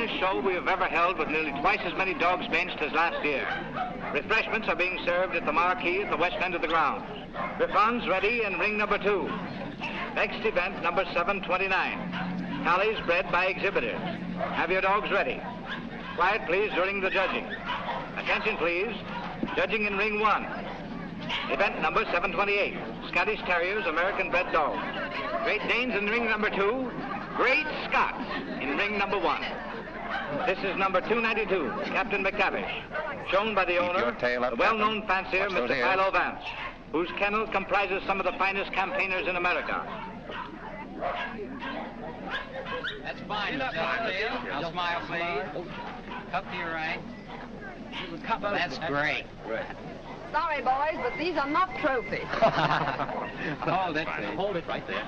finest show we have ever held with nearly twice as many dogs benched as last year. Refreshments are being served at the marquee at the west end of the grounds. Griffons ready in ring number 2. Next event, number 729. Tallies bred by exhibitors. Have your dogs ready. Quiet, please, during the judging. Attention, please. Judging in ring 1. Event number 728. Scottish Terriers, American bred dogs. Great Danes in ring number 2. Great Scots in ring number 1. This is number 292, Captain McTavish, shown by the owner, the well-known fancier, Mr. Philo Vance, whose kennel comprises some of the finest campaigners in America. That's fine, Mr. Dale. Now smile, please. Cup to your right. Cup. That's great. Sorry, boys, but these are not trophies. Hold it, please. Hold it right there.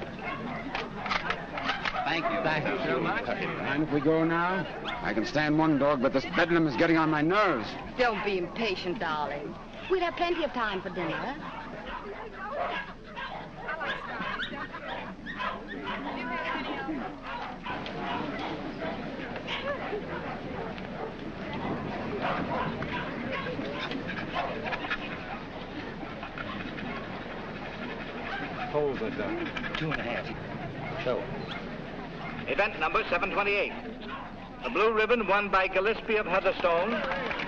Thank you. Thank you so much. Mind if we go now? I can stand one dog, but this bedlam is getting on my nerves. Don't be impatient, darling. We'll have plenty of time for dinner. Hold it down. 2.5. Show. Event number 728. The blue ribbon won by Gillespie of Heatherstone.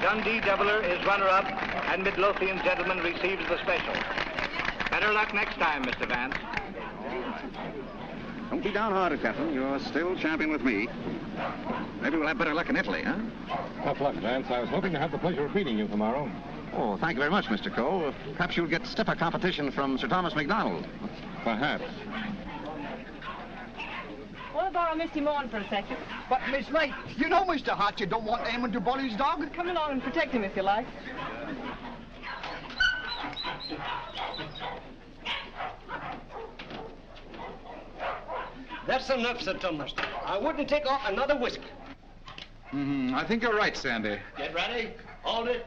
Dundee Deviler is runner-up, and Midlothian Gentleman receives the special. Better luck next time, Mr. Vance. Don't be downhearted, Captain. You're still champion with me. Maybe we'll have better luck in Italy, huh? Tough luck, Vance. I was hoping to have the pleasure of meeting you tomorrow. Oh, thank you very much, Mr. Cole. Perhaps you'll get stiffer competition from Sir Thomas MacDonald. Perhaps. Want to borrow Misty Morn for a second? But, Miss May, you know Mr. Hart, you don't want Eamon to bully his dog. Come along and protect him if you like. That's enough, Sir Thomas. I wouldn't take off another whisk. I think you're right, Sandy. Get ready. Hold it.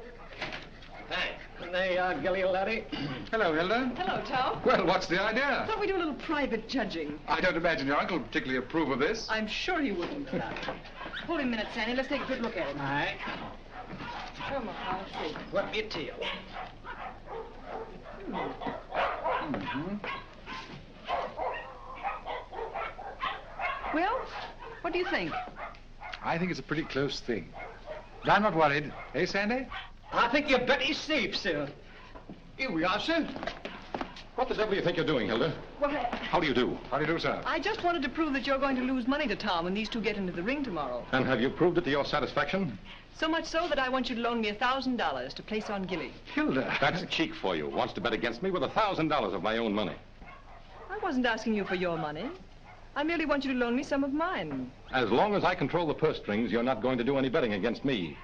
Thanks. And there you are, Gilly, laddie. Hello, Hilda. Hello, Tom. Well, what's the idea? Thought we'd do a little private judging. I don't imagine your uncle would particularly approve of this. I'm sure he wouldn't. Hold him a minute, Sandy. Let's take a good look at him. All right. Come on, I'll see. Whip your tail. Well, what do you think? I think it's a pretty close thing. But I'm not worried. Eh, Sandy? I think you're better safe, sir. Here we are, sir. What the devil do you think you're doing, Hilda? Well, How do you do? How do you do, sir? I just wanted to prove that you're going to lose money to Tom when these two get into the ring tomorrow. And have you proved it to your satisfaction? So much so that I want you to loan me $1,000 to place on Gilly. Hilda. That's cheek for you. Wants to bet against me with $1,000 of my own money. I wasn't asking you for your money. I merely want you to loan me some of mine. As long as I control the purse strings, you're not going to do any betting against me.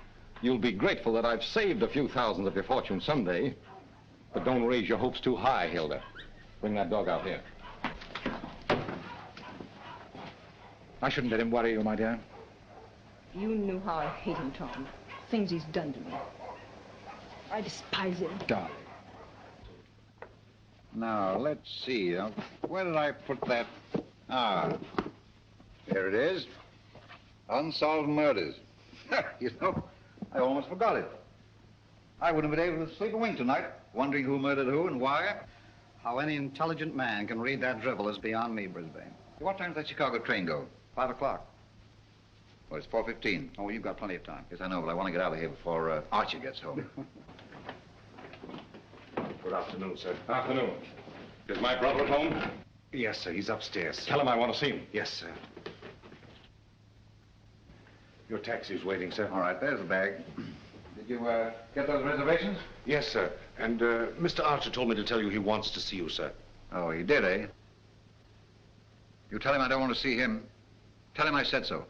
You'll be grateful that I've saved a few thousands of your fortune someday. But don't raise your hopes too high, Hilda. Bring that dog out here. I shouldn't let him worry you, my dear. You knew how I hate him, Tom. Things he's done to me. I despise him. Darling. Now, let's see. Where did I put that? Ah, there it is. Unsolved murders. You know, I almost forgot it. I wouldn't have been able to sleep a wink tonight, wondering who murdered who and why. How any intelligent man can read that drivel is beyond me, Brisbane. What time does that Chicago train go? 5 o'clock. Well, it's 4:15. Oh, you've got plenty of time. Yes, I know, but I want to get out of here before Archie gets home. Good afternoon, sir. Afternoon. Is my brother at home? Yes, sir. He's upstairs. Tell him I want to see him. Yes, sir. Your taxi's waiting, sir. All right, there's the bag. Did you get those reservations? Yes, sir. And Mr. Archer told me to tell you he wants to see you, sir. Oh, he did, eh? You tell him I don't want to see him. Tell him I said so.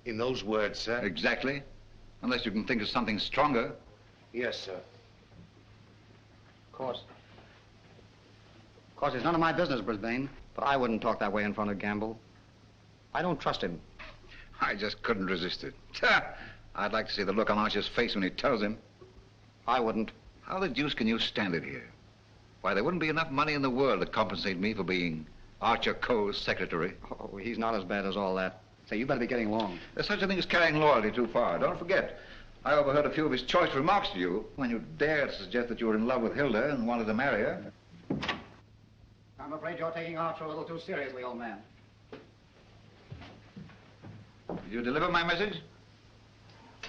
In those words, sir? Exactly. Unless you can think of something stronger. Yes, sir. Of course, it's none of my business, Brisbane. But I wouldn't talk that way in front of Gamble. I don't trust him. I just couldn't resist it. I'd like to see the look on Archer's face when he tells him. I wouldn't. How the deuce can you stand it here? Why, there wouldn't be enough money in the world to compensate me for being Archer Coe's secretary. Oh, he's not as bad as all that. Say, you better be getting along. There's such a thing as carrying loyalty too far. Don't forget, I overheard a few of his choice remarks to you when you dared to suggest that you were in love with Hilda and wanted to marry her. I'm afraid you're taking Archer a little too seriously, old man. Did you deliver my message?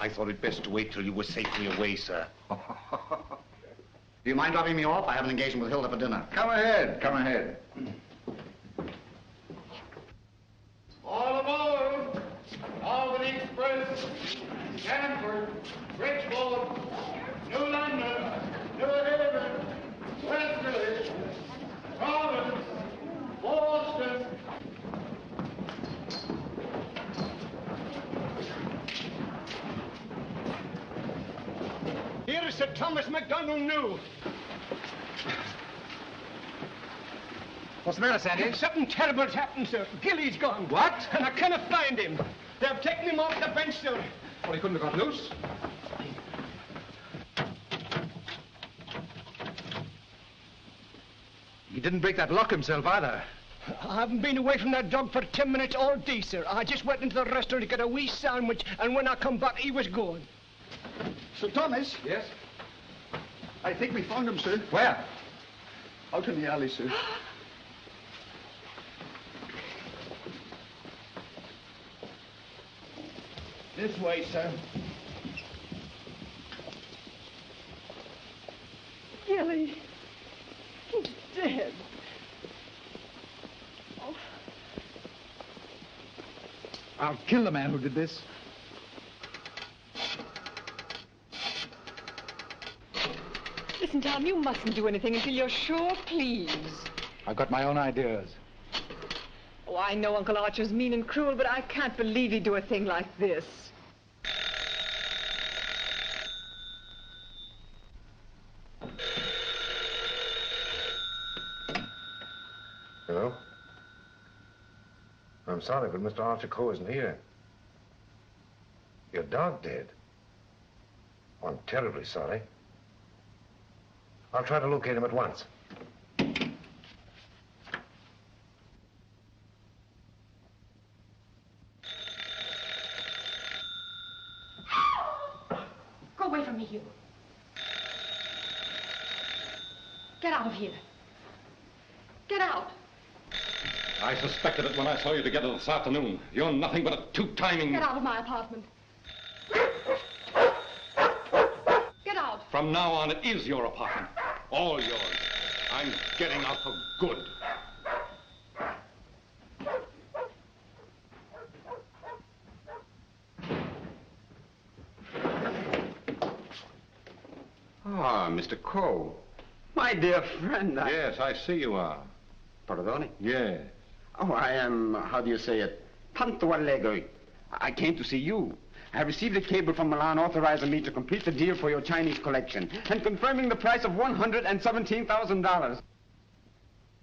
I thought it best to wait till you were safely away, sir. Do you mind dropping me off? I have an engagement with Hilda for dinner. Come ahead, come ahead. All aboard! Albany Express, Stanford, Bridgeport, New London, New Haven, Westerly, Providence, Boston. Here is Sir Thomas MacDonald New. What's the matter, Sandy? Something terrible's happened, sir. Gilly's gone. What? And I cannot find him. They've taken him off the bench, sir. Well, he couldn't have got loose. He didn't break that lock himself either. I haven't been away from that dog for 10 minutes all day, sir. I just went into the restaurant to get a wee sandwich, and when I come back, he was gone. Sir Thomas? Yes? I think we found him, sir. Where? Out in the alley, sir. This way, sir. Gilly, he's dead. Oh. I'll kill the man who did this. Listen, Tom, you mustn't do anything until you're sure, please. I've got my own ideas. Oh, I know Uncle Archer's mean and cruel, but I can't believe he'd do a thing like this. Hello? I'm sorry, but Mr. Archer Coe isn't here. Your dog dead? Oh, I'm terribly sorry. I'll try to locate him at once. Go away from me, Hugh. Get out of here. Get out. I suspected it when I saw you together this afternoon. You're nothing but a two-timing... Get out of my apartment. Get out. From now on, it is your apartment. All yours. I'm getting out for good. Ah, Mr. Coe. My dear friend, Yes, I see you are. Pardon? Yes. Oh, I am, how do you say it? Tanto allegro. I came to see you. I have received a cable from Milan authorizing me to complete the deal for your Chinese collection and confirming the price of $117,000.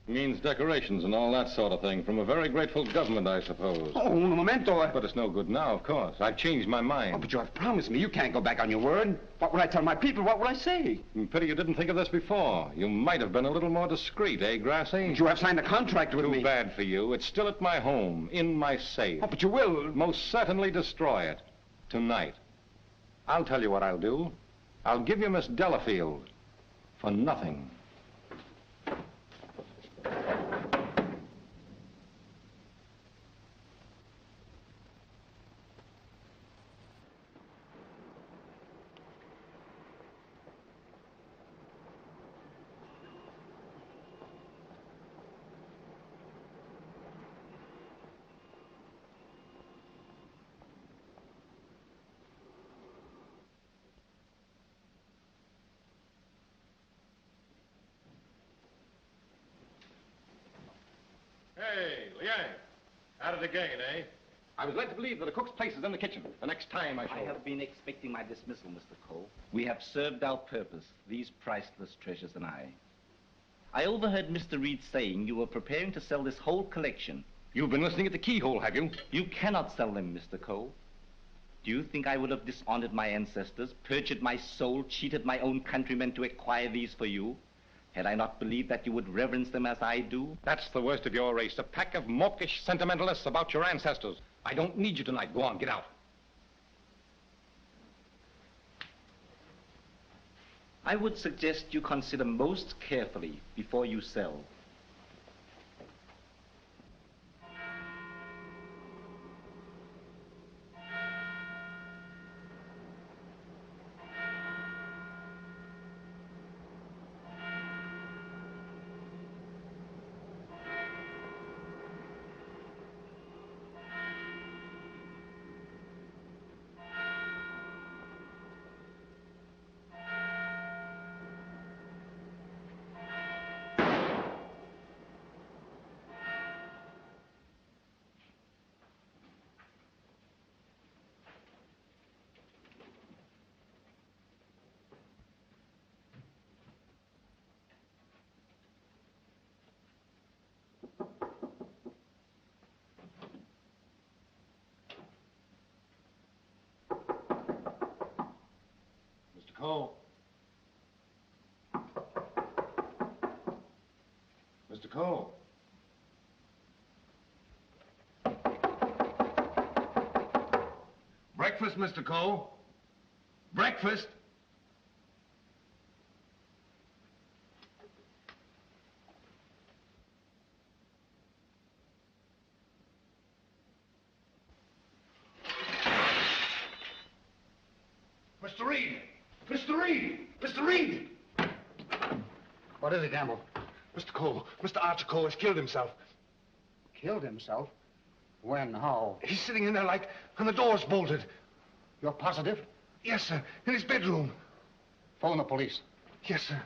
Means decorations and all that sort of thing from a very grateful government, I suppose. Oh, un momento. But it's no good now, of course. I've changed my mind. Oh, but you have promised me. You can't go back on your word. What would I tell my people? What would I say? Pity you didn't think of this before. You might have been a little more discreet, eh, Grassy? But you have signed a contract with me. Too bad for you. It's still at my home, in my safe. Oh, but you will. Most certainly destroy it. Tonight. I'll tell you what I'll do. I'll give you Miss Delafield for nothing. Hey, Liang. At it again, eh? I was led to believe that a cook's place is in the kitchen. The next time I shall... I have been expecting my dismissal, Mr. Cole. We have served our purpose, these priceless treasures and I. I overheard Mr. Reed saying you were preparing to sell this whole collection. You've been listening at the keyhole, have you? You cannot sell them, Mr. Cole. Do you think I would have dishonored my ancestors, perjured my soul, cheated my own countrymen to acquire these for you? Had I not believed that you would reverence them as I do? That's the worst of your race, a pack of mawkish sentimentalists about your ancestors. I don't need you tonight. Go on, get out. I would suggest you consider most carefully before you sell. Cole. Mr. Cole. Breakfast, Mr. Cole. Breakfast. Mr. Reed! Mr. Reed! Mr. Reed! What is it, Gamble? Mr. Cole, Mr. Archer Cole has killed himself. Killed himself? When? How? He's sitting in there like, and the door's bolted. You're positive? Yes, sir. In his bedroom. Phone the police. Yes, sir.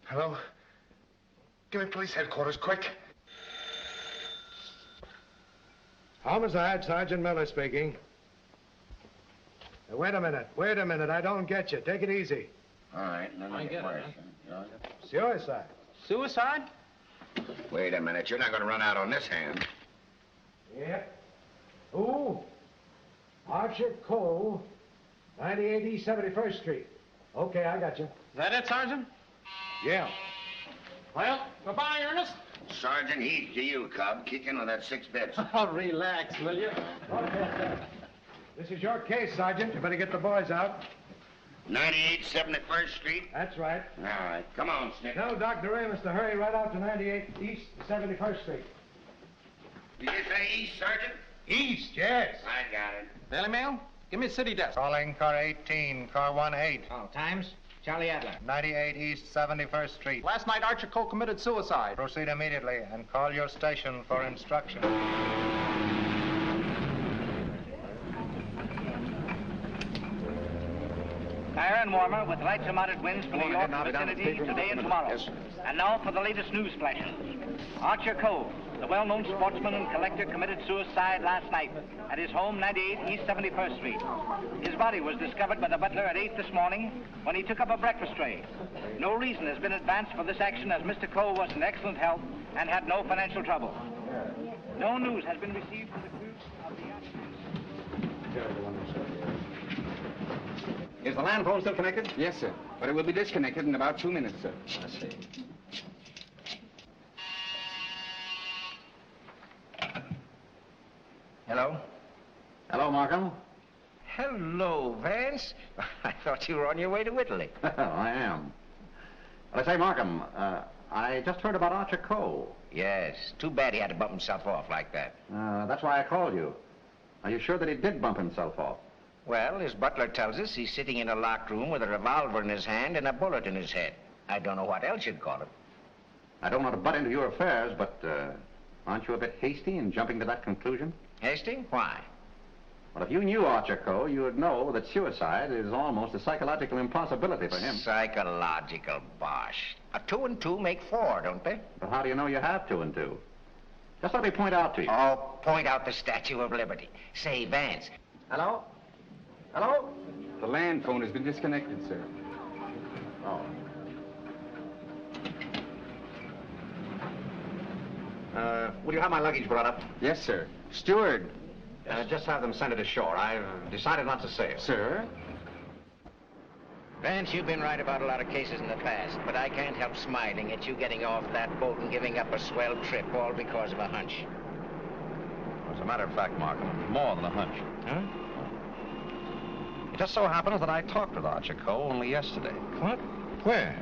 Hello? Give me police headquarters, quick. Homicide, Sergeant Miller speaking. Now, wait a minute, I don't get you. Take it easy. All right, let me get it. Suicide. Suicide? Wait a minute, you're not going to run out on this hand. Yep. Who? Archer Cole, 98 East 71st Street. Okay, I got you. Is that it, Sergeant? Yeah. Well, goodbye, Ernest. Sergeant, he's to you, Cub. Kick in on that 6 bits. Oh, relax, will you? This is your case, Sergeant. You better get the boys out. 98 71st Street? That's right. All right, come on, Snick. Tell Dr. Amos to hurry right out to 98 East 71st Street. Did you say east, Sergeant? East, yes. I got it. Daily Mail? Give me a city desk. Calling car 18, car 18. Oh, times? Charlie Adler. 98 East 71st Street. Last night, Archer Cole committed suicide. Proceed immediately and call your station for instructions. Higher and warmer with lights and moderate winds for New York vicinity today and tomorrow. Yes. And now for the latest news flashes. Archer Cole, the well-known sportsman and collector, committed suicide last night at his home, 98 East 71st Street. His body was discovered by the butler at 8 this morning when he took up a breakfast tray. No reason has been advanced for this action as Mr. Cole was in excellent health and had no financial trouble. No news has been received from the crew of the... Is the land phone still connected? Yes, sir. But it will be disconnected in about 2 minutes, sir. I see. Hello? Hello, Markham. Hello, Vance. I thought you were on your way to Italy. I am. Well, I say, Markham, I just heard about Archer Cole. Yes. Too bad he had to bump himself off like that. That's why I called you. Are you sure that he did bump himself off? Well, his butler tells us he's sitting in a locked room with a revolver in his hand and a bullet in his head. I don't know what else you'd call it. I don't want to butt into your affairs, but aren't you a bit hasty in jumping to that conclusion? Hasty? Why? Well, if you knew Archer Cole, you would know that suicide is almost a psychological impossibility for him. Psychological bosh. 2 and 2 make 4, don't they? But how do you know you have 2 and 2? Just let me point out to you. Oh, point out the Statue of Liberty. Say, Vance. Hello? Hello? The land phone has been disconnected, sir. Oh. Will you have my luggage brought up? Yes, sir. Steward. Just have them send it ashore. I've decided not to sail. Sir? Vance, you've been right about a lot of cases in the past, but I can't help smiling at you getting off that boat and giving up a swell trip, all because of a hunch. As a matter of fact, Markham, it was more than a hunch. Huh? It just so happens that I talked with Archer Coe only yesterday. What? Where?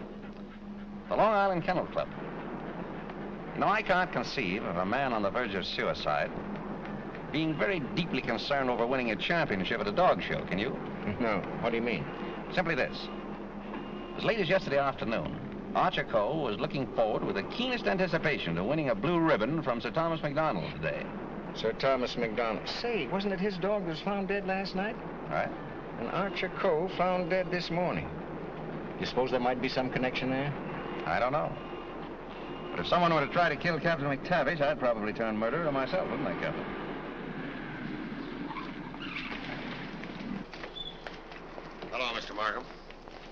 The Long Island Kennel Club. You know, I can't conceive of a man on the verge of suicide being very deeply concerned over winning a championship at a dog show, can you? No. What do you mean? Simply this. As late as yesterday afternoon, Archer Coe was looking forward with the keenest anticipation to winning a blue ribbon from Sir Thomas MacDonald today. Sir Thomas MacDonald. Say, wasn't it his dog that was found dead last night? Right. And Archer Coe found dead this morning. You suppose there might be some connection there? I don't know. But if someone were to try to kill Captain McTavish, I'd probably turn murderer myself, wouldn't I, Captain? Hello, Mr. Markham.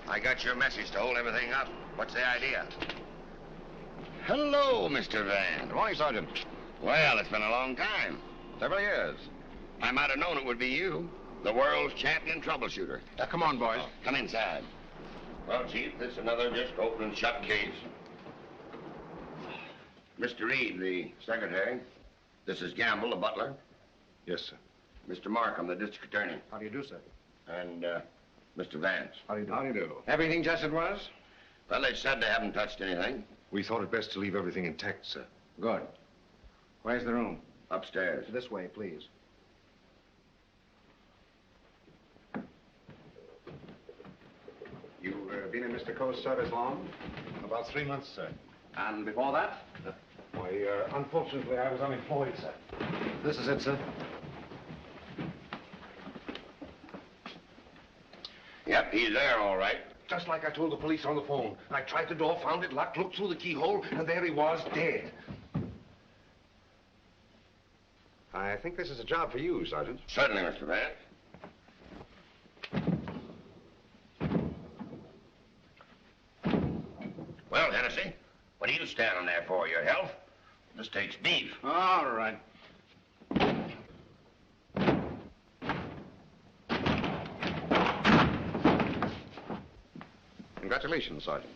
I got your message to hold everything up. What's the idea? Hello, Mr. Van. Good morning, Sergeant. Well, it's been a long time. Several years. I might have known it would be you, the world's champion troubleshooter. Come on, boys. Come inside. Well, Chief, this is another just open and shut case. Mr. Reed, the secretary. This is Gamble, the butler. Yes, sir. Mr. Markham, the district attorney. How do you do, sir? And, Mr. Vance. How do you do? How do you do? Everything just as it was? Well, they said they haven't touched anything. We thought it best to leave everything intact, sir. Good. Where's the room? Upstairs. This way, please. You've been in Mr. Coe's service long? About 3 months, sir. And before that? Why, unfortunately, I was unemployed, sir. This is it, sir. Yep, he's there, all right. Just like I told the police on the phone. I tried the door, found it locked, looked through the keyhole, and there he was, dead. I think this is a job for you, Sergeant. Certainly, Mr. Vance. Well, Hennessy, what are you standing there for? Your health? This takes beef. All right. Congratulations, Sergeant.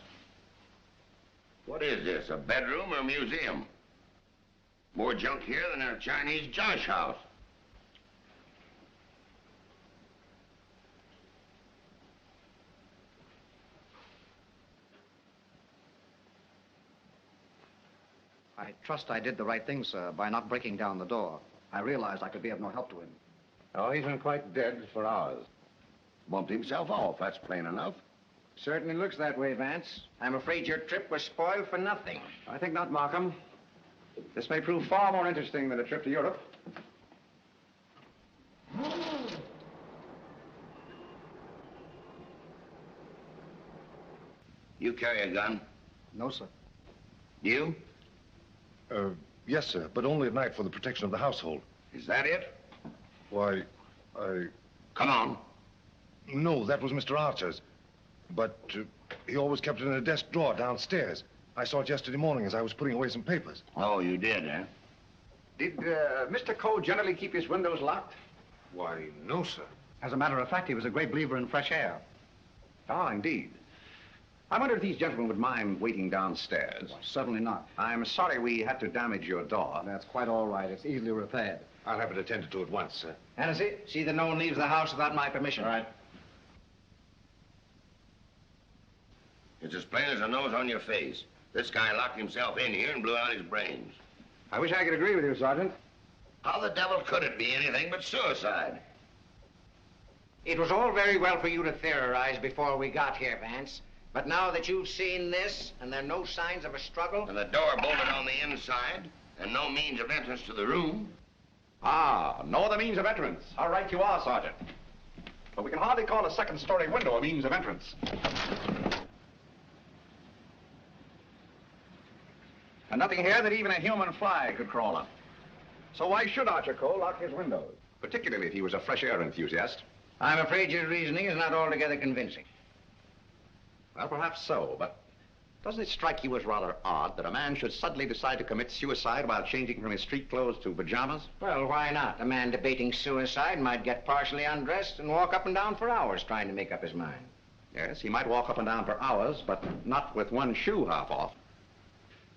What is this, a bedroom or a museum? More junk here than in a Chinese josh house. I trust I did the right thing, sir, by not breaking down the door. I realized I could be of no help to him. Oh, he's been quite dead for hours. Bumped himself off, that's plain enough. Certainly looks that way, Vance. I'm afraid your trip was spoiled for nothing. I think not, Markham. This may prove far more interesting than a trip to Europe. You carry a gun? No, sir. You? Yes, sir, but only at night for the protection of the household. Is that it? Why, I... Come on. No, that was Mr. Archer's. But he always kept it in a desk drawer downstairs. I saw it yesterday morning as I was putting away some papers. Oh, you did, eh? Did Mr. Coe generally keep his windows locked? Why, no, sir. As a matter of fact, he was a great believer in fresh air. Ah, indeed. I wonder if these gentlemen would mind waiting downstairs. Well, certainly not. I'm sorry we had to damage your door. That's quite all right. It's easily repaired. I'll have it attended to at once, sir. Hennessy, see that no one leaves the house without my permission. All right. It's as plain as a nose on your face. This guy locked himself in here and blew out his brains. I wish I could agree with you, Sergeant. How the devil could it be anything but suicide? It was all very well for you to theorize before we got here, Vance. But now that you've seen this, and there are no signs of a struggle... And the door bolted on the inside, and no means of entrance to the room... Ah, no other means of entrance. How right you are, Sergeant. But we can hardly call a second-story window a means of entrance. And nothing here that even a human fly could crawl on. So why should Archer Coe lock his windows? Particularly if he was a fresh air enthusiast. I'm afraid your reasoning is not altogether convincing. Well, perhaps so, but doesn't it strike you as rather odd that a man should suddenly decide to commit suicide while changing from his street clothes to pajamas? Well, why not? A man debating suicide might get partially undressed and walk up and down for hours trying to make up his mind. Yes, he might walk up and down for hours, but not with one shoe half off.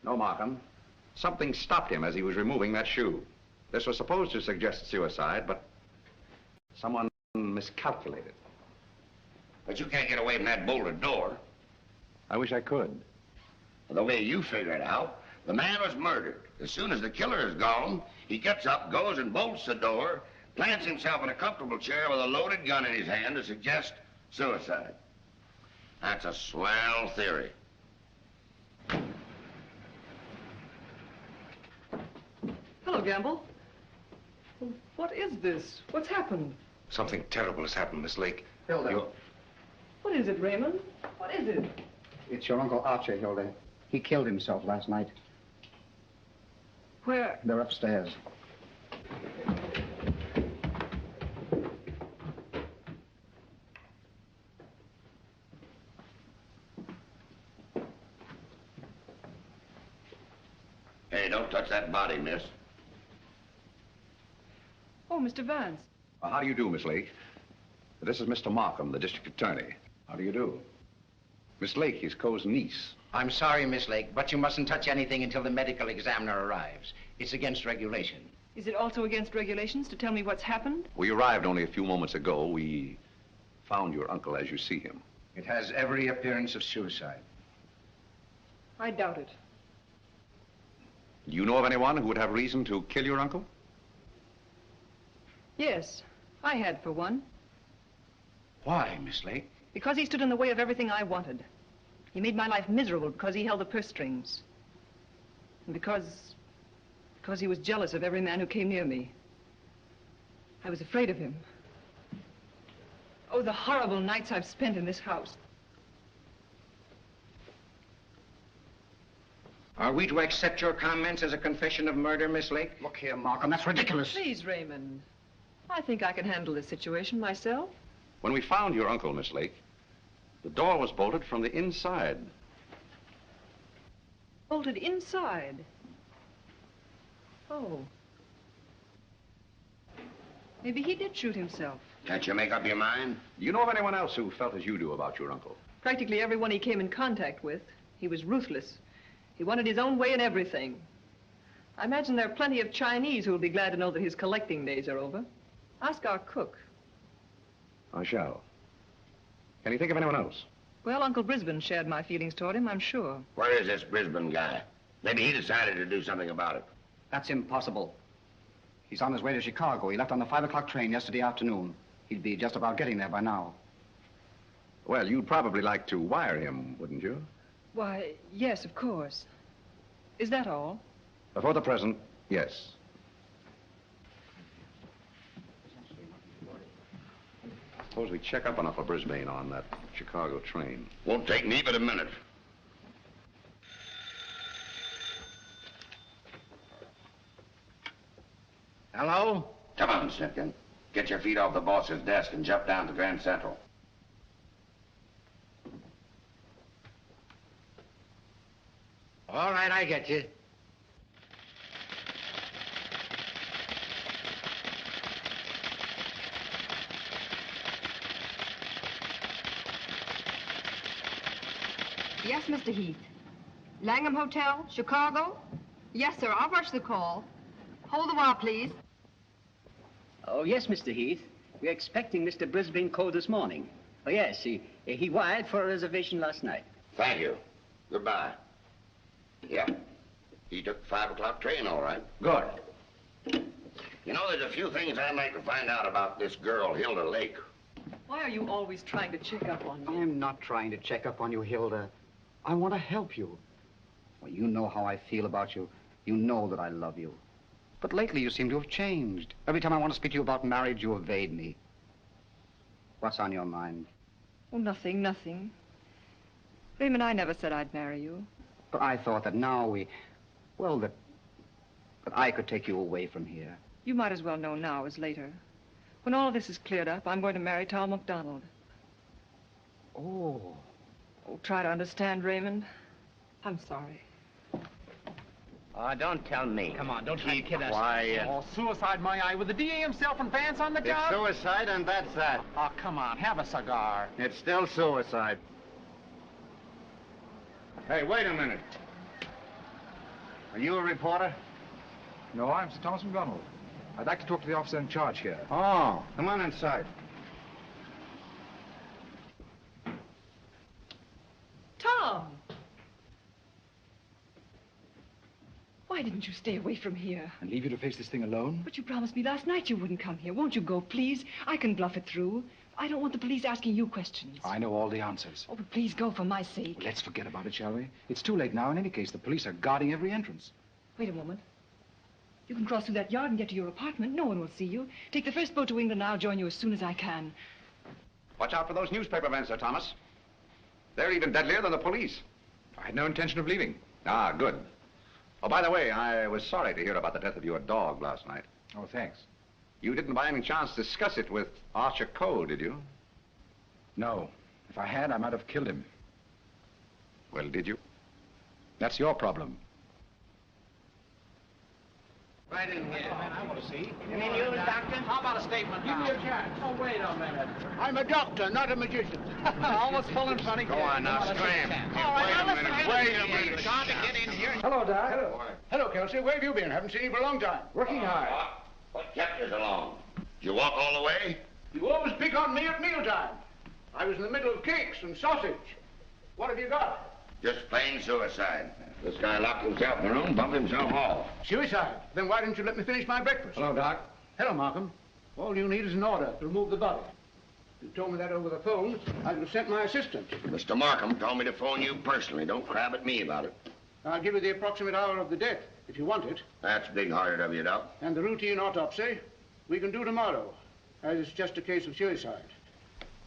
No, Markham. Something stopped him as he was removing that shoe. This was supposed to suggest suicide, but someone miscalculated. But you can't get away from that bolted door. I wish I could. The way you figure it out, the man was murdered. As soon as the killer is gone, he gets up, goes and bolts the door, plants himself in a comfortable chair with a loaded gun in his hand to suggest suicide. That's a swell theory. Hello, Gamble. What is this? What's happened? Something terrible has happened, Miss Lake. Hilda. What is it, Raymond? What is it? It's your Uncle Archie, Hilda. He killed himself last night. Where? They're upstairs. Hey, don't touch that body, miss. Oh, Mr. Vance. How do you do, Miss Lake? This is Mr. Markham, the district attorney. How do you do? Miss Lake is Coe's niece. I'm sorry, Miss Lake, but you mustn't touch anything until the medical examiner arrives. It's against regulation. Is it also against regulations to tell me what's happened? We arrived only a few moments ago. We found your uncle as you see him. It has every appearance of suicide. I doubt it. Do you know of anyone who would have reason to kill your uncle? Yes, I had for one. Why, Miss Lake? Because he stood in the way of everything I wanted. He made my life miserable because he held the purse strings. And because he was jealous of every man who came near me. I was afraid of him. Oh, the horrible nights I've spent in this house. Are we to accept your comments as a confession of murder, Miss Lake? Look here, Markham, that's ridiculous. Please, Raymond. I think I can handle this situation myself. When we found your uncle, Miss Lake, the door was bolted from the inside. Bolted inside? Oh. Maybe he did shoot himself. Can't you make up your mind? Do you know of anyone else who felt as you do about your uncle? Practically everyone he came in contact with. He was ruthless. He wanted his own way in everything. I imagine there are plenty of Chinese who will be glad to know that his collecting days are over. Ask our cook. I shall. Can you think of anyone else? Well, Uncle Brisbane shared my feelings toward him, I'm sure. Where is this Brisbane guy? Maybe he decided to do something about it. That's impossible. He's on his way to Chicago. He left on the 5 o'clock train yesterday afternoon. He'd be just about getting there by now. Well, you'd probably like to wire him, wouldn't you? Why, yes, of course. Is that all? For the present, yes. Suppose we check up on Uncle Brisbane on that Chicago train. Won't take me but a minute. Hello? Come on, Simpkin. Get your feet off the boss's desk and jump down to Grand Central. All right, I get you. Yes, Mr. Heath. Langham Hotel, Chicago? Yes, sir. I'll rush the call. Hold the while, please. Oh, yes, Mr. Heath. We're expecting Mr. Brisbane Coe this morning. Oh, yes, he wired for a reservation last night. Thank you. Goodbye. Yeah. He took the 5 o'clock train, all right. Good. You know, there's a few things I'd like to find out about this girl, Hilda Lake. Why are you always trying to check up on me? I'm not trying to check up on you, Hilda. I want to help you. Well, you know how I feel about you. You know that I love you. But lately you seem to have changed. Every time I want to speak to you about marriage, you evade me. What's on your mind? Oh, nothing, nothing. Raymond, I never said I'd marry you. But I thought that now that I could take you away from here. You might as well know now as later. When all of this is cleared up, I'm going to marry Tom McDonald. Oh. Oh, try to understand, Raymond. I'm sorry. Oh, don't tell me. Come on, don't try to kid us. Quiet. Oh, suicide, my eye, with the DA himself and Vance on the job? It's suicide, and that's that. Oh, come on, have a cigar. It's still suicide. Hey, wait a minute. Are you a reporter? No, I'm Sir Thomas McDonald. I'd like to talk to the officer in charge here. Oh, come on inside. Tom! Why didn't you stay away from here? And leave you to face this thing alone? But you promised me last night you wouldn't come here. Won't you go, please? I can bluff it through. I don't want the police asking you questions. I know all the answers. Oh, but please go for my sake. Well, let's forget about it, shall we? It's too late now. In any case, the police are guarding every entrance. Wait a moment. You can cross through that yard and get to your apartment. No one will see you. Take the first boat to England. I'll join you as soon as I can. Watch out for those newspaper men, Sir Thomas. They're even deadlier than the police. I had no intention of leaving. Ah, good. Oh, by the way, I was sorry to hear about the death of your dog last night. Oh, thanks. You didn't by any chance discuss it with Archer Cole, did you? No. If I had, I might have killed him. Well, did you? That's your problem. Right in here. I want to see. Any news, Doctor? How about a statement? Give me a chance. Oh, wait a minute. I'm a doctor, not a magician. Almost full and funny. Go on now, scram. All right, now listen. Wait a minute. Got to get in here. Hello, Doc. Hello, Kelsey. Where have you been? Haven't seen you for a long time. Working hard. What kept you so long? Did you walk all the way? You always pick on me at mealtime. I was in the middle of cakes and sausage. What have you got? Just plain suicide. This guy locked himself in the room, bumped himself off. Suicide? Then why didn't you let me finish my breakfast? Hello, Doc. Hello, Markham. All you need is an order to remove the body. If you told me that over the phone, I would have sent my assistant. Mr. Markham told me to phone you personally. Don't crab at me about it. I'll give you the approximate hour of the death, if you want it. That's big-hearted of you, Doc. And the routine autopsy, we can do tomorrow, as it's just a case of suicide.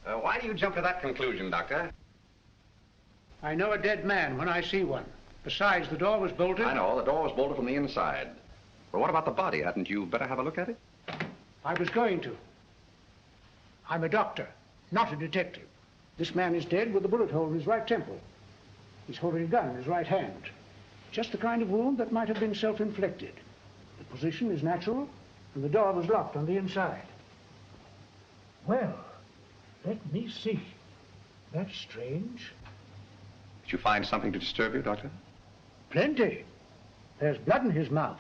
Why do you jump to that conclusion, Doctor? I know a dead man when I see one. Besides, the door was bolted. I know, the door was bolted from the inside. But what about the body? Hadn't you better have a look at it? I was going to. I'm a doctor, not a detective. This man is dead with a bullet hole in his right temple. He's holding a gun in his right hand. Just the kind of wound that might have been self-inflicted. The position is natural, and the door was locked on the inside. Well, let me see. That's strange. Did you find something to disturb you, Doctor? Plenty. There's blood in his mouth.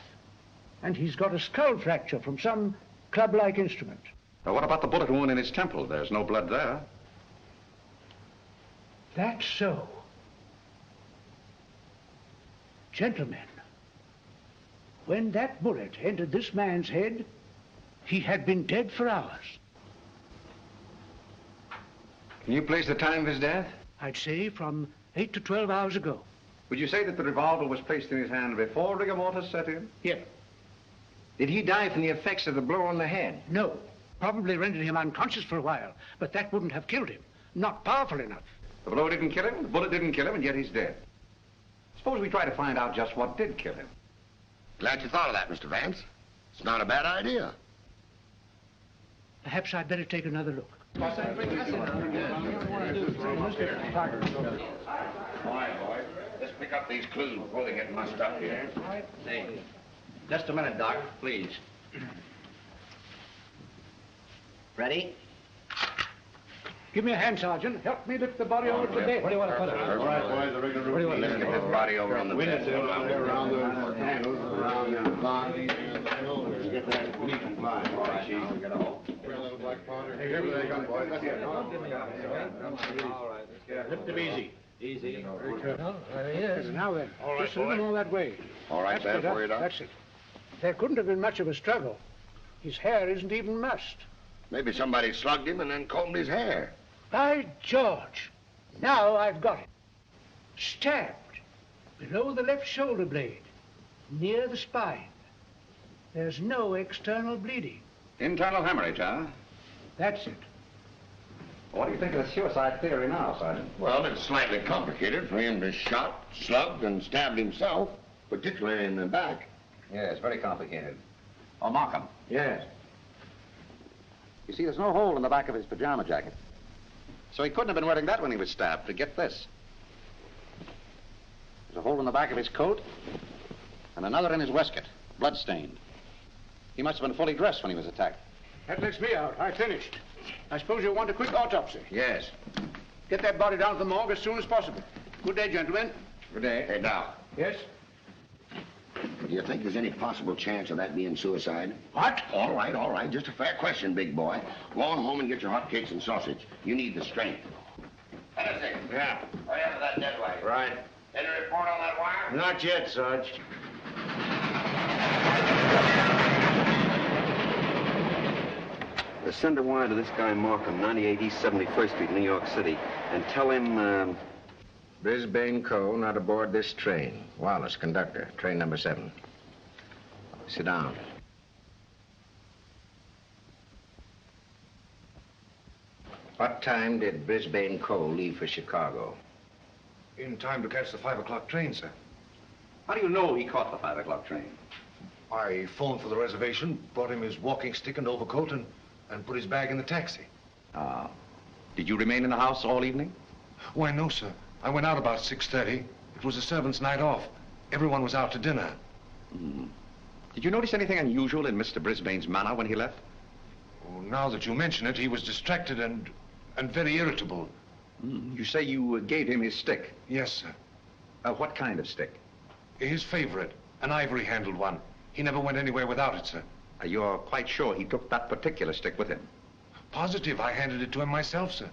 And he's got a skull fracture from some club-like instrument. Now, what about the bullet wound in his temple? There's no blood there. That's so. Gentlemen, when that bullet entered this man's head, he had been dead for hours. Can you place the time of his death? I'd say from 8 to 12 hours ago. Would you say that the revolver was placed in his hand before rigor mortis set in? Yeah. Did he die from the effects of the blow on the head? No. Probably rendered him unconscious for a while, but that wouldn't have killed him. Not powerful enough. The blow didn't kill him, the bullet didn't kill him, and yet he's dead. Suppose we try to find out just what did kill him. Glad you thought of that, Mr. Vance. It's not a bad idea. Perhaps I'd better take another look. All right, boy. Let's pick up these clues before they get mussed up here. Hey, just a minute, Doc, please. Ready? Give me a hand, Sergeant. Help me lift the body over to bed. Where do you want to put it? All right, boys, the rigor room. Let's get this body over on the bed. Around the handles, around the box. Get that. We need to fly. All right, Chief. Get a hole. Bring a little black powder. Hey, here they come, boys. Let's get it. All right. Lift him easy. Easy. Very careful. There he is. Now then, All right, just a little more that way. All right, That's there for you, Doc. That's it. There couldn't have been much of a struggle. His hair isn't even mussed. Maybe somebody slugged him and then combed his hair. By George, now I've got it. Stabbed below the left shoulder blade, near the spine. There's no external bleeding. Internal hemorrhage, huh? That's it. What do you think of the suicide theory now, Sergeant? Well, it's slightly complicated for him to shot, slugged, and stabbed himself, particularly in the back. Yeah, it's very complicated. Oh, Markham. Yes. You see, there's no hole in the back of his pajama jacket. So he couldn't have been wearing that when he was stabbed. Forget this. There's a hole in the back of his coat. And another in his waistcoat, bloodstained. He must have been fully dressed when he was attacked. That lets me out. I finished. I suppose you'll want a quick autopsy. Yes. Get that body down to the morgue as soon as possible. Good day, gentlemen. Good day. Hey, Doc. Yes? Do you think there's any possible chance of that being suicide? What? All right. Just a fair question, big boy. Go on home and get your hotcakes and sausage. You need the strength. Hennessy. Yeah. Hurry up with that dead weight. Right. Any report on that wire? Not yet, Sarge. Send a wire to this guy Markham, 98 East 71st Street, New York City, and tell him, Brisbane Co. not aboard this train. Wallace, conductor, train number 7. Sit down. What time did Brisbane Co. leave for Chicago? In time to catch the 5 o'clock train, sir. How do you know he caught the 5 o'clock train? I phoned for the reservation, brought him his walking stick and overcoat, and put his bag in the taxi. Ah. Did you remain in the house all evening? Why, no, sir. I went out about 6:30. It was the servants' night off. Everyone was out to dinner. Did you notice anything unusual in Mr. Brisbane's manner when he left? Oh, now that you mention it, he was distracted and very irritable. You say you gave him his stick? Yes, sir. What kind of stick? His favorite, an ivory-handled one. He never went anywhere without it, sir. You're quite sure he took that particular stick with him? Positive. I handed it to him myself, sir.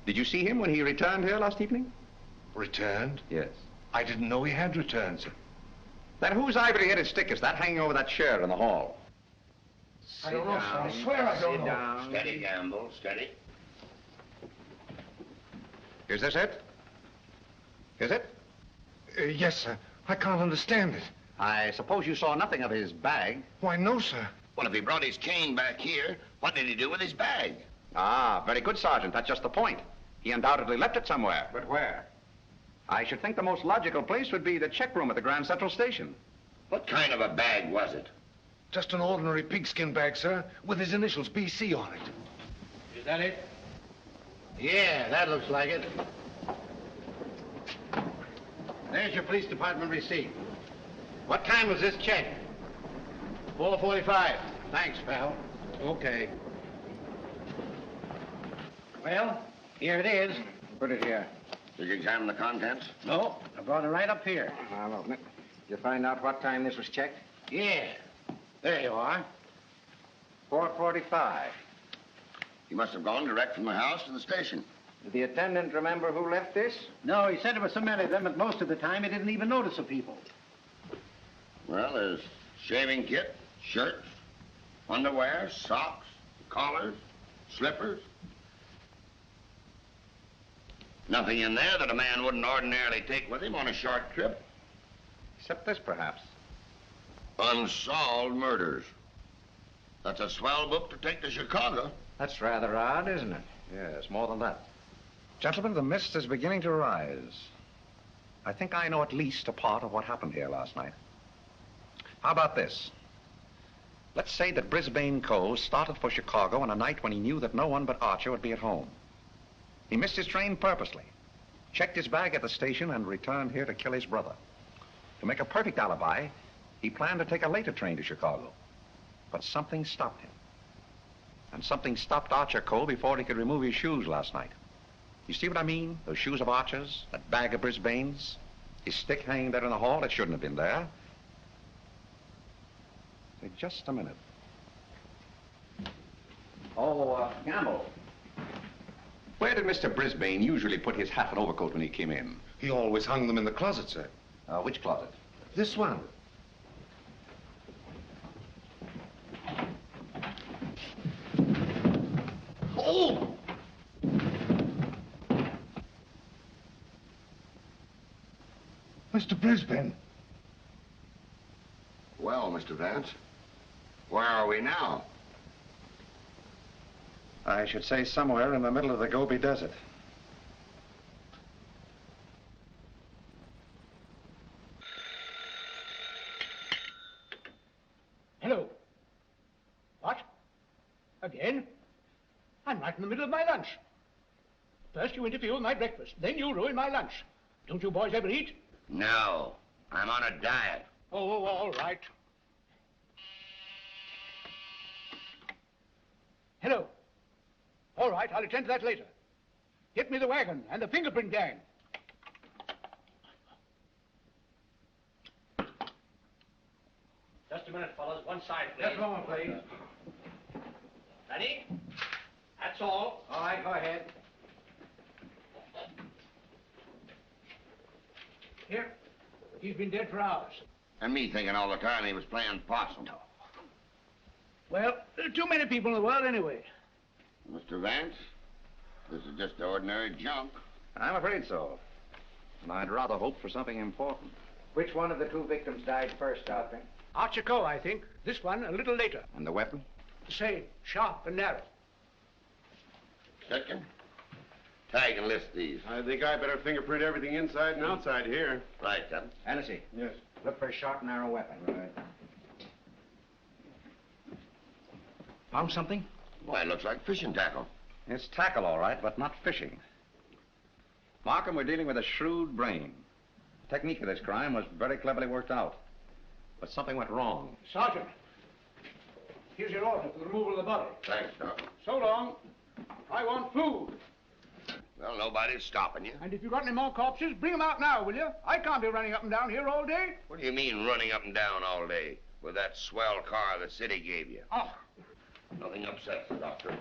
Did you see him when he returned here last evening? Returned? Yes. I didn't know he had returned, sir. Then whose ivory-headed stick is that hanging over that chair in the hall? I don't know, sir. I swear I don't know. Down. Steady, Gamble, steady. Is this it? Is it? Yes, sir. I can't understand it. I suppose you saw nothing of his bag. Why, no, sir. Well, if he brought his cane back here, what did he do with his bag? Ah, very good, Sergeant. That's just the point. He undoubtedly left it somewhere. But where? I should think the most logical place would be the check room at the Grand Central Station. What kind of a bag was it? Just an ordinary pigskin bag, sir, with his initials BC on it. Is that it? Yeah, that looks like it. There's your police department receipt. What time was this check? 4:45. Thanks, pal. Okay. Well, here it is. Put it here. Did you examine the contents? No, I brought it right up here. I'll open it. Did you find out what time this was checked? Yeah. There you are. 4:45. He must have gone direct from the house to the station. Did the attendant remember who left this? No, he said there were so many of them, but most of the time he didn't even notice the people. Well, there's shaving kit, shirts, underwear, socks, collars, slippers. Nothing in there that a man wouldn't ordinarily take with him on a short trip. Except this, perhaps. Unsolved murders. That's a swell book to take to Chicago. That's rather odd, isn't it? Yes, more than that. Gentlemen, the mist is beginning to rise. I think I know at least a part of what happened here last night. How about this? Let's say that Brisbane Co. started for Chicago on a night when he knew that no one but Archer would be at home. He missed his train purposely, checked his bag at the station, and returned here to kill his brother. To make a perfect alibi, he planned to take a later train to Chicago. But something stopped him. And something stopped Archer Co. before he could remove his shoes last night. You see what I mean? Those shoes of Archer's, that bag of Brisbane's, his stick hanging there in the hall, it shouldn't have been there. Wait just a minute. Oh, Gamble. Where did Mr. Brisbane usually put his hat and overcoat when he came in? He always hung them in the closet, sir. Which closet? This one. Oh! Mr. Brisbane. Well, Mr. Vance, where are we now? I should say somewhere in the middle of the Gobi Desert. Hello. What? Again? I'm right in the middle of my lunch. First you interfere with my breakfast, then you ruin my lunch. Don't you boys ever eat? No, I'm on a diet. Oh, all right. Hello. All right, I'll attend to that later. Get me the wagon and the fingerprint gang. Just a minute, fellas. One side, please. Just a moment, please. Ready? That's all. All right, go ahead. Here. He's been dead for hours. And me thinking all the time he was playing possum. Well, there are too many people in the world anyway. Mr. Vance, this is just ordinary junk. I'm afraid so. And I'd rather hope for something important. Which one of the two victims died first, Doctor? Archer Coe, I think. This one a little later. And the weapon? The same, sharp and narrow. Second. Tag and list these. I think I better fingerprint everything inside and outside here. Right, Captain. Hennessy. Yes. Look for a sharp, narrow weapon. Right. Found something? Why, it looks like fishing tackle. It's tackle, all right, but not fishing. Markham, we're dealing with a shrewd brain. The technique of this crime was very cleverly worked out. But something went wrong. Sergeant, here's your order for the removal of the body. Thanks, Doc. So long. I want food. Well, nobody's stopping you. And if you've got any more corpses, bring them out now, will you? I can't be running up and down here all day. What do you mean running up and down all day with that swell car the city gave you? Oh. Nothing upsets the doctor.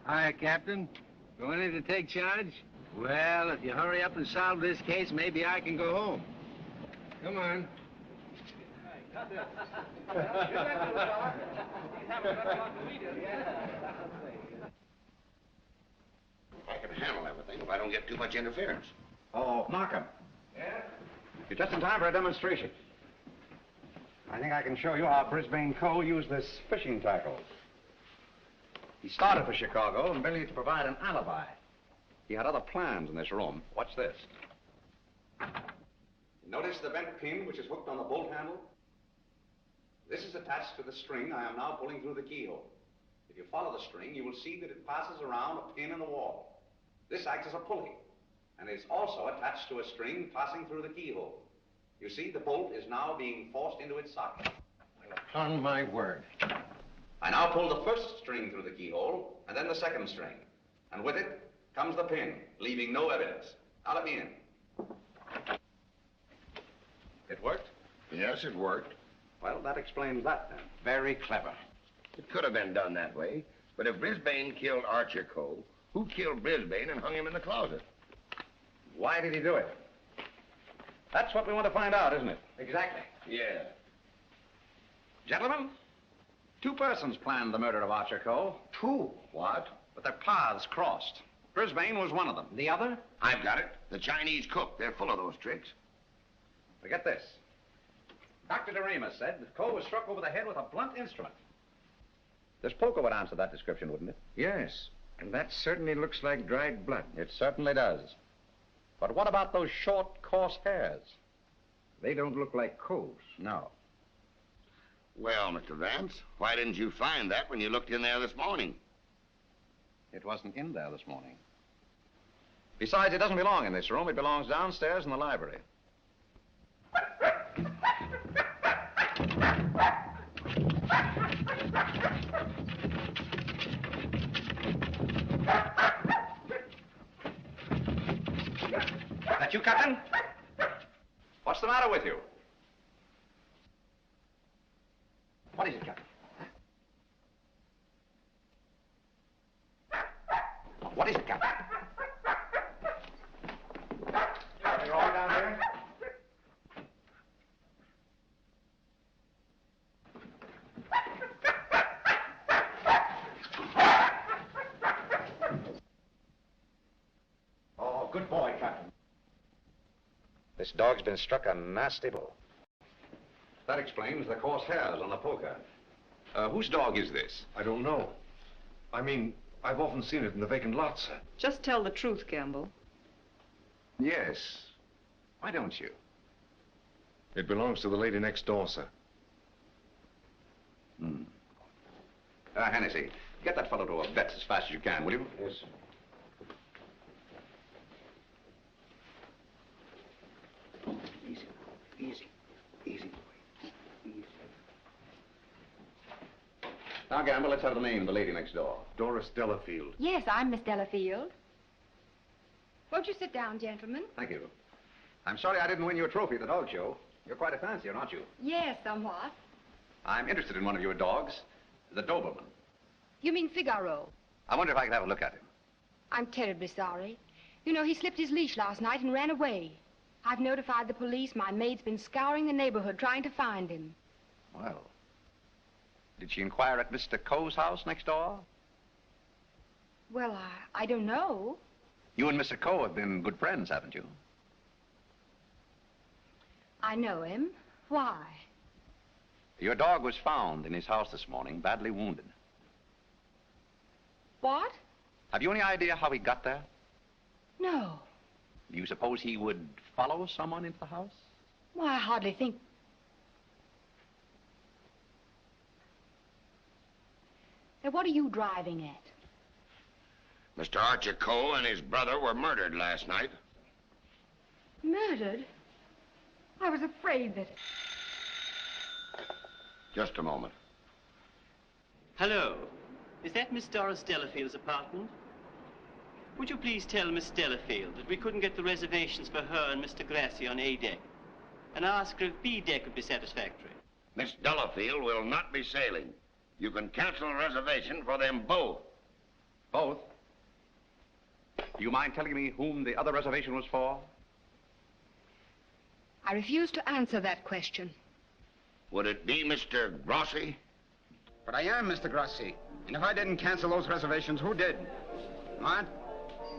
Hi, Captain. Going in to take charge? Well, if you hurry up and solve this case, maybe I can go home. Come on. I can handle everything if I don't get too much interference. Oh, Markham. Yeah? You're just in time for a demonstration. I think I can show you how Brisbane Cole used this fishing tackle. He started for Chicago merely to provide an alibi. He had other plans in this room. Watch this. Notice the bent pin which is hooked on the bolt handle? This is attached to the string I am now pulling through the keyhole. If you follow the string, you will see that it passes around a pin in the wall. This acts as a pulley, and is also attached to a string passing through the keyhole. You see, the bolt is now being forced into its socket. Upon my word. I now pull the first string through the keyhole, and then the second string. And with it comes the pin, leaving no evidence. Now let me in. It worked? Yes, it worked. Well, that explains that, then. Very clever. It could have been done that way, but if Brisbane killed Archer Coe, who killed Brisbane and hung him in the closet? Why did he do it? That's what we want to find out, isn't it? Exactly. Yeah. Gentlemen, two persons planned the murder of Archer Coe. Two? What? But their paths crossed. Brisbane was one of them. The other? I've got it. The Chinese cook. They're full of those tricks. Forget this. Dr. DeRemus said that Coe was struck over the head with a blunt instrument. This poker would answer that description, wouldn't it? Yes, and that certainly looks like dried blood. It certainly does. But what about those short, coarse hairs? They don't look like Coe's. No. Well, Mr. Vance, why didn't you find that when you looked in there this morning? It wasn't in there this morning. Besides, it doesn't belong in this room. It belongs downstairs in the library. Captain? What's the matter with you? What is it, Captain? What is it, Captain? You're all down there? Oh, good boy, Captain. This dog's been struck a nasty blow. That explains the coarse hairs on the poker. Whose dog is this? I don't know. I mean, I've often seen it in the vacant lots, sir. Just tell the truth, Gamble. Yes. Why don't you? It belongs to the lady next door, sir. Hennessy, get that fellow to a vet as fast as you can, will you? Yes, sir. Easy, easy, easy, boy. Easy. Now, Gamble, let's have the name of the lady next door. Doris Delafield. Yes, I'm Miss Delafield. Won't you sit down, gentlemen? Thank you. I'm sorry I didn't win you a trophy at the dog show. You're quite a fancier, aren't you? Yes, somewhat. I'm interested in one of your dogs, the Doberman. You mean Figaro? I wonder if I could have a look at him. I'm terribly sorry. You know, he slipped his leash last night and ran away. I've notified the police. My maid's been scouring the neighborhood trying to find him. Well, did she inquire at Mr. Coe's house next door? Well, I don't know. You and Mr. Coe have been good friends, haven't you? I know him. Why? Your dog was found in his house this morning, badly wounded. What? Have you any idea how he got there? No. Do you suppose he would follow someone into the house? Well, I hardly think... Now, what are you driving at? Mr. Archer Coe and his brother were murdered last night. Murdered? I was afraid that... Just a moment. Hello. Is that Miss Doris Delafield's apartment? Would you please tell Miss Delafield that we couldn't get the reservations for her and Mr. Grassi on A deck, and ask her if B deck would be satisfactory? Miss Delafield will not be sailing. You can cancel a reservation for them both. Both? Do you mind telling me whom the other reservation was for? I refuse to answer that question. Would it be Mr. Grossi? But I am Mr. Grossi. And if I didn't cancel those reservations, who did? What?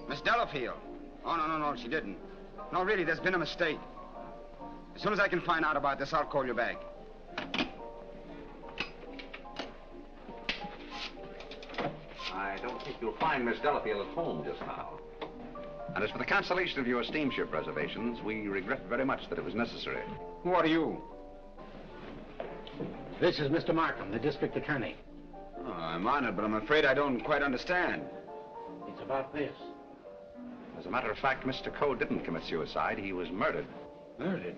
Miss Delafield. Oh, no, she didn't. No, really, there's been a mistake. As soon as I can find out about this, I'll call you back. I don't think you'll find Miss Delafield at home just now. And as for the cancellation of your steamship reservations, we regret very much that it was necessary. Who are you? This is Mr. Markham, the district attorney. Oh, I'm honored, but I'm afraid I don't quite understand. It's about this. As a matter of fact, Mr. Coe didn't commit suicide. He was murdered. Murdered?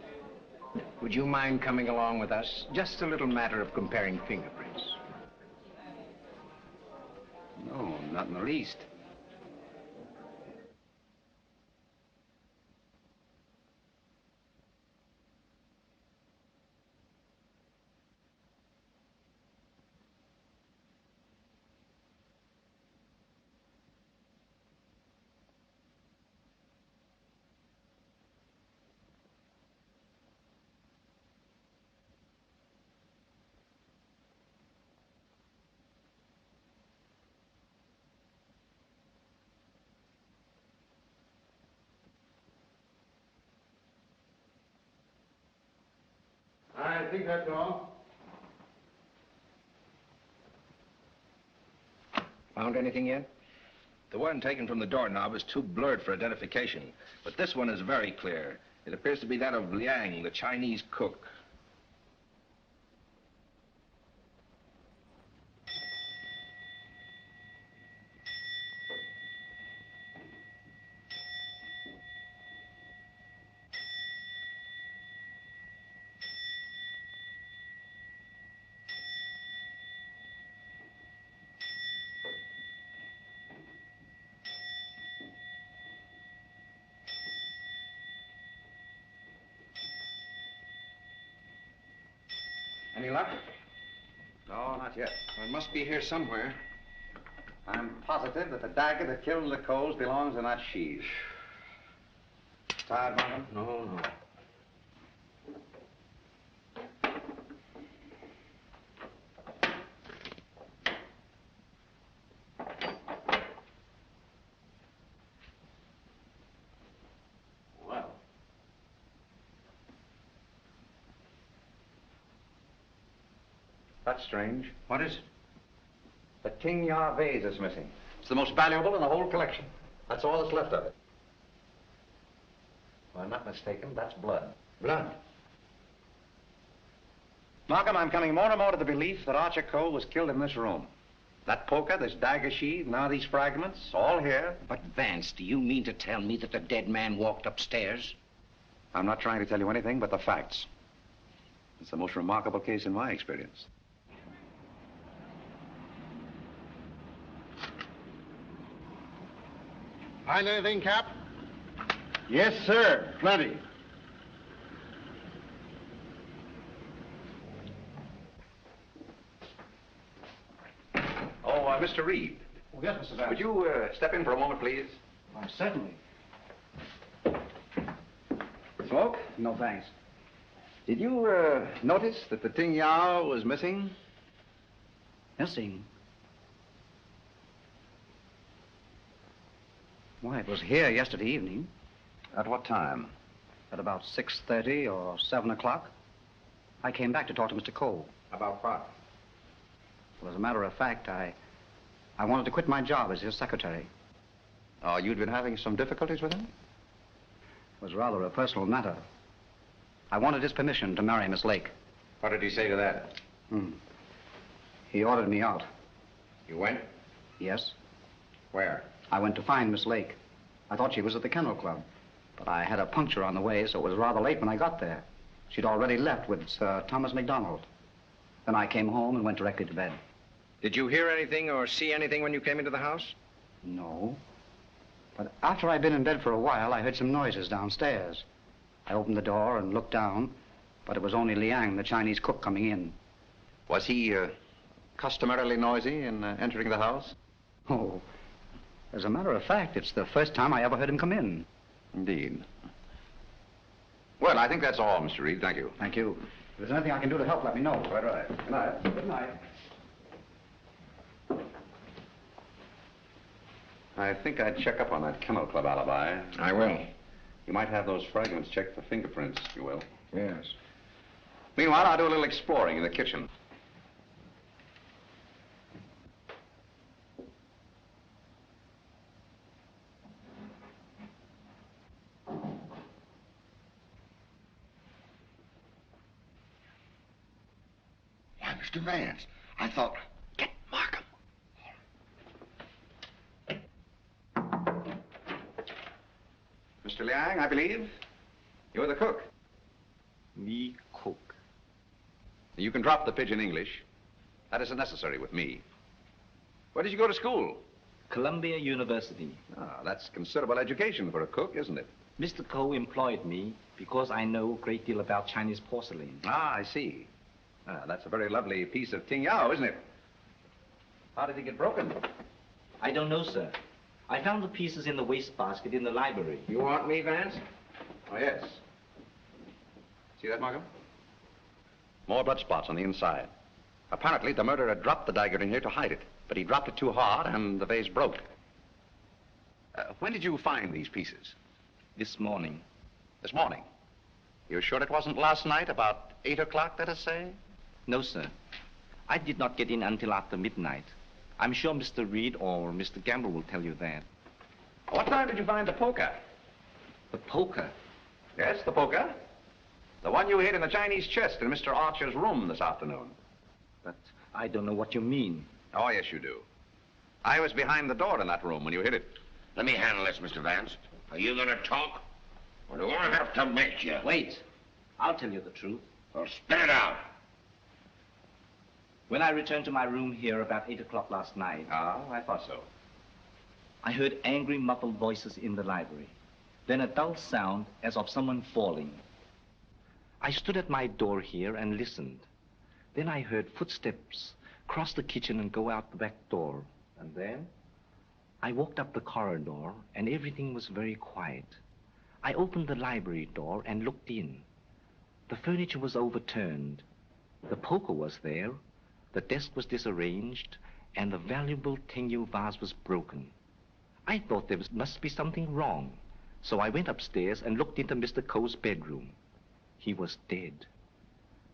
Would you mind coming along with us? Just a little matter of comparing fingerprints. No, not in the least. I think that's all. Found anything yet? The one taken from the doorknob is too blurred for identification, but this one is very clear. It appears to be that of Liang, the Chinese cook. Any luck? No, not yet. It must be here somewhere. I'm positive that the dagger that killed the Coles belongs in that sheath. Tired, Markham? No. Well. That's strange. What is it? The Ting Ya vase is missing. It's the most valuable in the whole collection. That's all that's left of it. If I'm not mistaken, that's blood. Blood? Markham, I'm coming more and more to the belief that Archer Cole was killed in this room. That poker, this dagger sheath, now these fragments, all here. But, Vance, do you mean to tell me that the dead man walked upstairs? I'm not trying to tell you anything but the facts. It's the most remarkable case in my experience. Find anything, Cap? Yes, sir. Plenty. Oh, Mr. Reed. Oh, yes, Mr. Vance. Would you step in for a moment, please? Certainly. Smoke? No, thanks. Did you notice that the Ting Ya was missing? Missing? Why, it was here yesterday evening. At what time? At about 6:30 or 7 o'clock. I came back to talk to Mr. Cole. About what? Well, as a matter of fact, I wanted to quit my job as his secretary. Oh, you'd been having some difficulties with him? It was rather a personal matter. I wanted his permission to marry Miss Lake. What did he say to that? He ordered me out. You went? Yes. Where? I went to find Miss Lake. I thought she was at the Kennel Club. But I had a puncture on the way, so it was rather late when I got there. She'd already left with Sir Thomas MacDonald. Then I came home and went directly to bed. Did you hear anything or see anything when you came into the house? No. But after I'd been in bed for a while, I heard some noises downstairs. I opened the door and looked down, but it was only Liang, the Chinese cook, coming in. Was he customarily noisy in entering the house? Oh, as a matter of fact, it's the first time I ever heard him come in. Indeed. Well, I think that's all, Mr. Reed. Thank you. Thank you. If there's anything I can do to help, let me know. Quite right. Good night. Good night. I think I'd check up on that Kennel Club alibi. I will. You might have those fragments checked for fingerprints, if you will. Yes. Meanwhile, I'll do a little exploring in the kitchen. Why, Mr. Vance, I thought... Get Markham. Mr. Liang, I believe. You're the cook. Me cook. You can drop the pidgin English. That isn't necessary with me. Where did you go to school? Columbia University. Ah, that's considerable education for a cook, isn't it? Mr. Cole employed me because I know a great deal about Chinese porcelain. Ah, I see. Ah, that's a very lovely piece of Ting Yao, isn't it? How did it get broken? I don't know, sir. I found the pieces in the wastebasket in the library. You want me, Vance? Oh, yes. See that, Markham? More blood spots on the inside. Apparently, the murderer dropped the dagger in here to hide it, but he dropped it too hard and the vase broke. When did you find these pieces? This morning. This morning? You're sure it wasn't last night, about 8 o'clock, let us say? No, sir. I did not get in until after midnight. I'm sure Mr. Reed or Mr. Gamble will tell you that. What time did you find the poker? The poker? Yes, the poker. The one you hid in the Chinese chest in Mr. Archer's room this afternoon. But I don't know what you mean. Oh, yes, you do. I was behind the door in that room when you hid it. Let me handle this, Mr. Vance. Are you going to talk? Or do I have to make you? Wait. I'll tell you the truth. Well, spit it out. When I returned to my room here about 8 o'clock last night... Ah, I thought so. I heard angry, muffled voices in the library. Then a dull sound as of someone falling. I stood at my door here and listened. Then I heard footsteps cross the kitchen and go out the back door. And then? I walked up the corridor, and everything was very quiet. I opened the library door and looked in. The furniture was overturned. The poker was there. The desk was disarranged, and the valuable Tengu vase was broken. I thought must be something wrong, so I went upstairs and looked into Mr. Coe's bedroom. He was dead.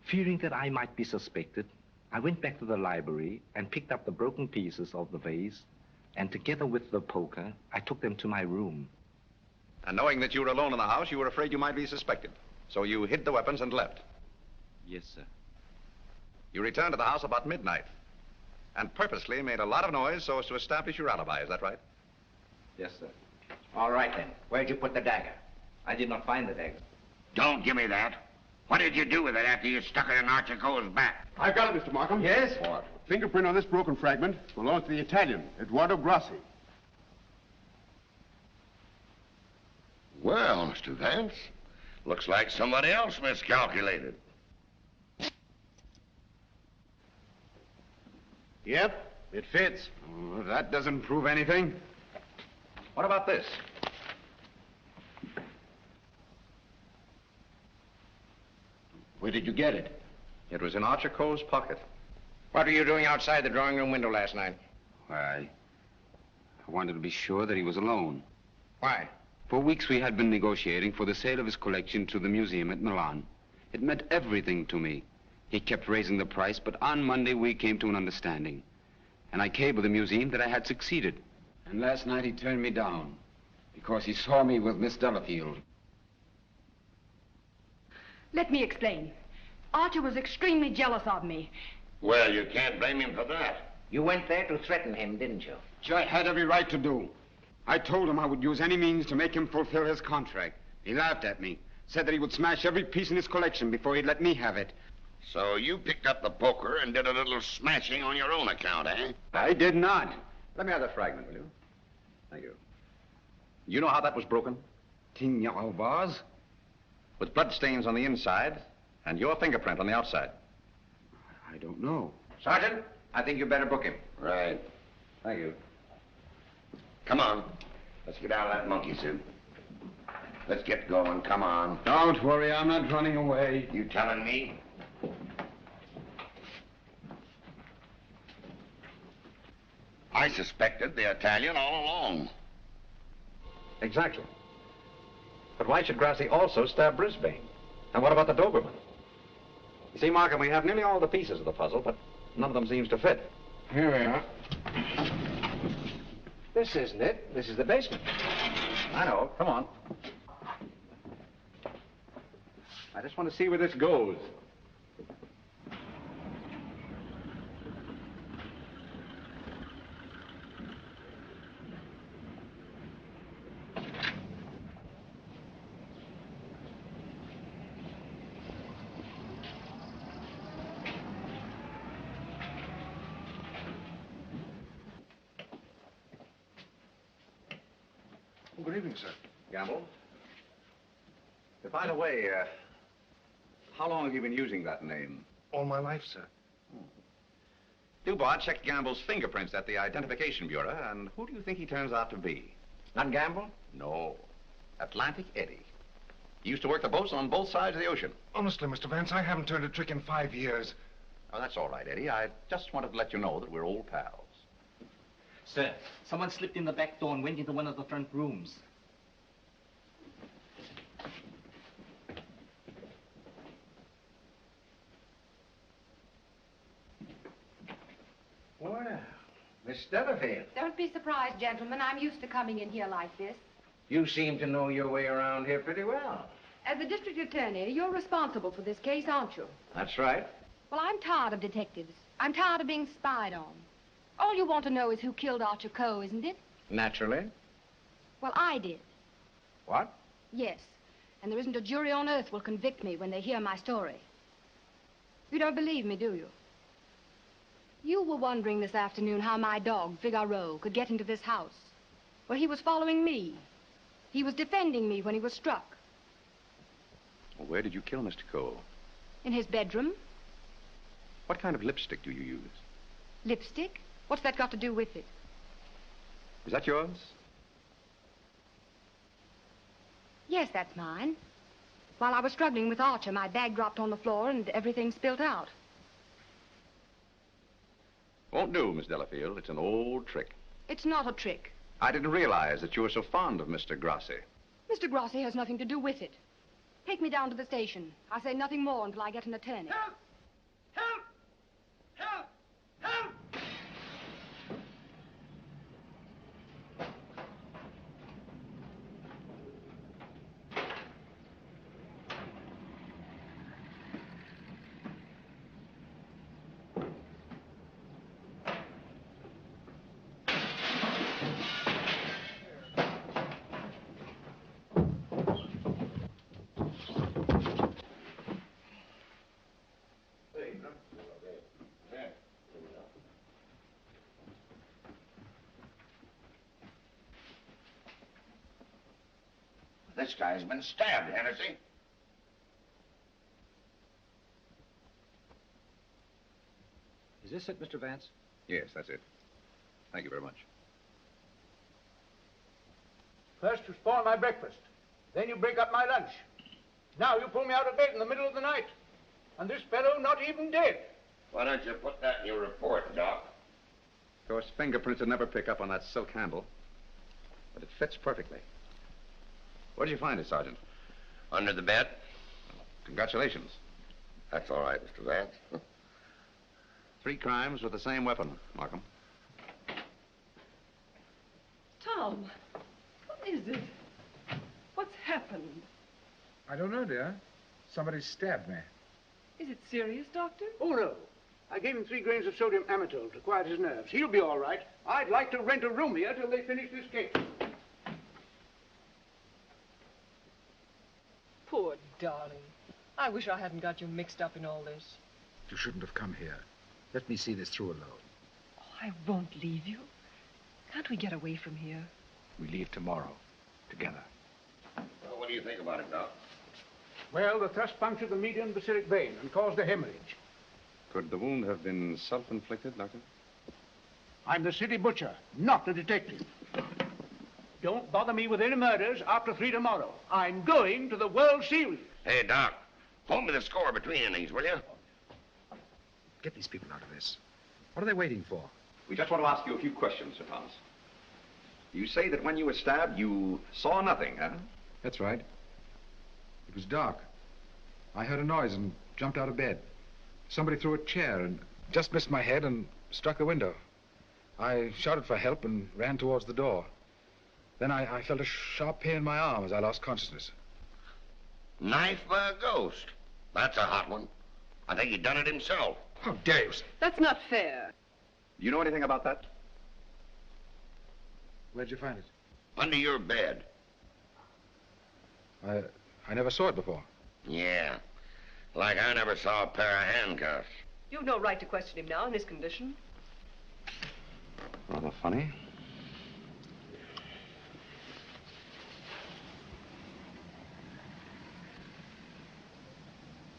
Fearing that I might be suspected, I went back to the library and picked up the broken pieces of the vase, and together with the poker, I took them to my room. And knowing that you were alone in the house, you were afraid you might be suspected. So you hid the weapons and left. Yes, sir. You returned to the house about midnight and purposely made a lot of noise so as to establish your alibi. Is that right? Yes, sir. All right, then. Where'd you put the dagger? I did not find the dagger. Don't give me that. What did you do with it after you stuck it in Archie Coe's back? I've got it, Mr. Markham. Yes? What? Fingerprint on this broken fragment belongs to the Italian, Eduardo Grassi. Well, Mr. Vance, looks like somebody else miscalculated. Yep, it fits. Oh, that doesn't prove anything. What about this? Where did you get it? It was in Archie Coe's pocket. What were you doing outside the drawing room window last night? Why, I wanted to be sure that he was alone. Why? For weeks we had been negotiating for the sale of his collection to the museum at Milan. It meant everything to me. He kept raising the price, but on Monday we came to an understanding. And I cabled the museum that I had succeeded. And last night he turned me down because he saw me with Miss Delafield. Let me explain. Archer was extremely jealous of me. Well, you can't blame him for that. You went there to threaten him, didn't you? Which I had every right to do. I told him I would use any means to make him fulfill his contract. He laughed at me, said that he would smash every piece in his collection before he'd let me have it. So you picked up the poker and did a little smashing on your own account, eh? I did not. Let me have that fragment, will you? Thank you. You know how that was broken? Tignao vase? With blood stains on the inside and your fingerprint on the outside. I don't know. Sergeant, I think you better book him. Right. Thank you. Come on. Let's get out of that monkey suit. Let's get going. Come on. Don't worry, I'm not running away. You telling me? I suspected the Italian all along. Exactly. But why should Grassi also stab Brisbane? And what about the Doberman? You see, Markham, we have nearly all the pieces of the puzzle, but none of them seems to fit. Here we are. This isn't it. This is the basement. I know. Come on. I just want to see where this goes. Good evening, sir. Gamble? By the way, how long have you been using that name? All my life, sir. Dubois checked Gamble's fingerprints at the Identification Bureau, and who do you think he turns out to be? Not Gamble? No. Atlantic Eddie. He used to work the boats on both sides of the ocean. Honestly, Mr. Vance, I haven't turned a trick in 5 years. Oh, that's all right, Eddie. I just wanted to let you know that we're old pals. Sir, someone slipped in the back door and went into one of the front rooms. Well, Miss Delafield, Don't be surprised, gentlemen. I'm used to coming in here like this. you seem to know your way around here pretty well. As the district attorney, you're responsible for this case, aren't you? That's right. Well, I'm tired of detectives. I'm tired of being spied on. All you want to know is who killed Archer Coe, isn't it? Naturally. Well, I did. What? Yes. And there isn't a jury on earth will convict me when they hear my story. You don't believe me, do you? You were wondering this afternoon how my dog, Figaro, could get into this house. Well, he was following me. He was defending me when he was struck. Well, where did you kill Mr. Coe? In his bedroom. What kind of lipstick do you use? Lipstick? What's that got to do with it? Is that yours? Yes, that's mine. While I was struggling with Archer, my bag dropped on the floor and everything spilt out. Won't do, Miss Delafield. It's an old trick. It's not a trick. I didn't realize that you were so fond of Mr. Grassi. Mr. Grassi has nothing to do with it. Take me down to the station. I'll say nothing more until I get an attorney. Help! Help! Help! Help! This guy's been stabbed, Hennessy. Is this it, Mr. Vance? Yes, that's it. Thank you very much. First you spoil my breakfast. Then you break up my lunch. Now you pull me out of bed in the middle of the night. And this fellow not even dead. Why don't you put that in your report, Doc? Of course, fingerprints would never pick up on that silk handle. But it fits perfectly. Where did you find it, Sergeant? Under the bed. Congratulations. That's all right, Mr. Vance. 3 crimes with the same weapon, Markham. Tom, what is it? What's happened? I don't know, dear. Somebody stabbed me. Is it serious, Doctor? Oh, no. I gave him 3 grains of sodium amytal to quiet his nerves. He'll be all right. I'd like to rent a room here till they finish this case. Poor darling. I wish I hadn't got you mixed up in all this. You shouldn't have come here. Let me see this through alone. Oh, I won't leave you. Can't we get away from here? We leave tomorrow, together. Well, what do you think about it, Doc? Well, the thrust punctured the median basilic vein and caused a hemorrhage. Could the wound have been self-inflicted, Doctor? I'm the city butcher, not the detective. Don't bother me with any murders after 3 tomorrow. I'm going to the World Series. Hey, Doc, hold me the score between innings, will you? Get these people out of this. What are they waiting for? We just want to ask you a few questions, Sir Thomas. You say that when you were stabbed, you saw nothing, huh? That's right. It was dark. I heard a noise and jumped out of bed. Somebody threw a chair and just missed my head and struck the window. I shouted for help and ran towards the door. Then I felt a sharp pain in my arm as I lost consciousness. Knife by a ghost. That's a hot one. I think he done it himself. How dare you? That's not fair. You know anything about that? Where'd you find it? Under your bed. I never saw it before. Yeah. Like I never saw a pair of handcuffs. You've no right to question him now in this condition. Rather funny.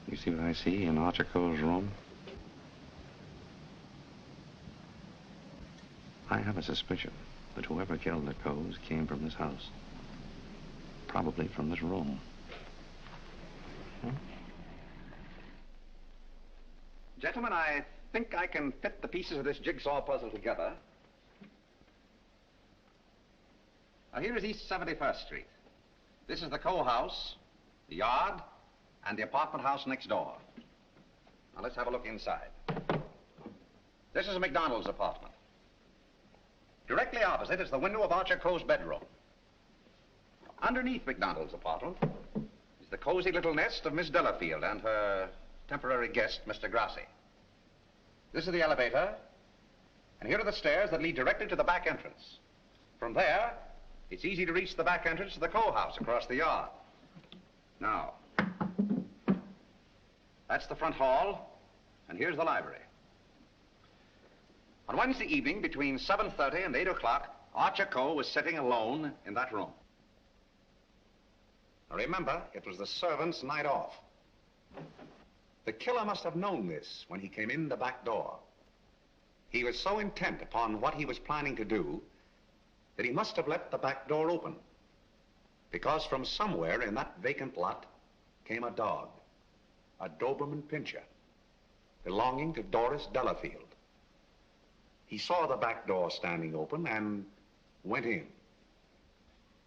You see what I see in Archer Coe's room? I have a suspicion that whoever killed the Coes came from this house. Probably from this room. Gentlemen, I think I can fit the pieces of this jigsaw puzzle together. Now, here is East 71st Street. This is the Coe house, the yard, and the apartment house next door. Now, let's have a look inside. This is McDonald's apartment. Directly opposite is the window of Archer Coe's bedroom. Underneath McDonald's apartment is the cozy little nest of Miss Delafield and her temporary guest, Mr. Grassi. This is the elevator, and here are the stairs that lead directly to the back entrance. From there, it's easy to reach the back entrance to the Coe house across the yard. Now, that's the front hall, and here's the library. On Wednesday evening, between 7:30 and 8 o'clock, Archer Coe was sitting alone in that room. Now remember, it was the servant's night off. The killer must have known this when he came in the back door. He was so intent upon what he was planning to do that he must have left the back door open, because from somewhere in that vacant lot came a dog, a Doberman Pinscher, belonging to Doris Delafield. He saw the back door standing open and went in.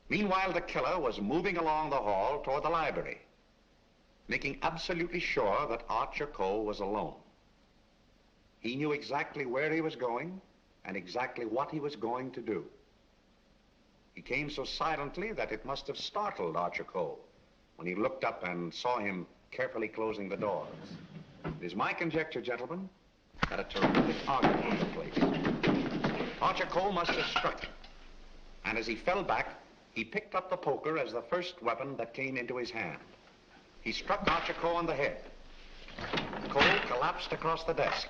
Meanwhile, the killer was moving along the hall toward the library, making absolutely sure that Archer Coe was alone. He knew exactly where he was going and exactly what he was going to do. He came so silently that it must have startled Archer Coe when he looked up and saw him carefully closing the doors. It is my conjecture, gentlemen, that a terrific argument took place. Archer Coe must have struck him, and as he fell back, he picked up the poker as the first weapon that came into his hand. He struck Archer Coe on the head. Coe collapsed across the desk,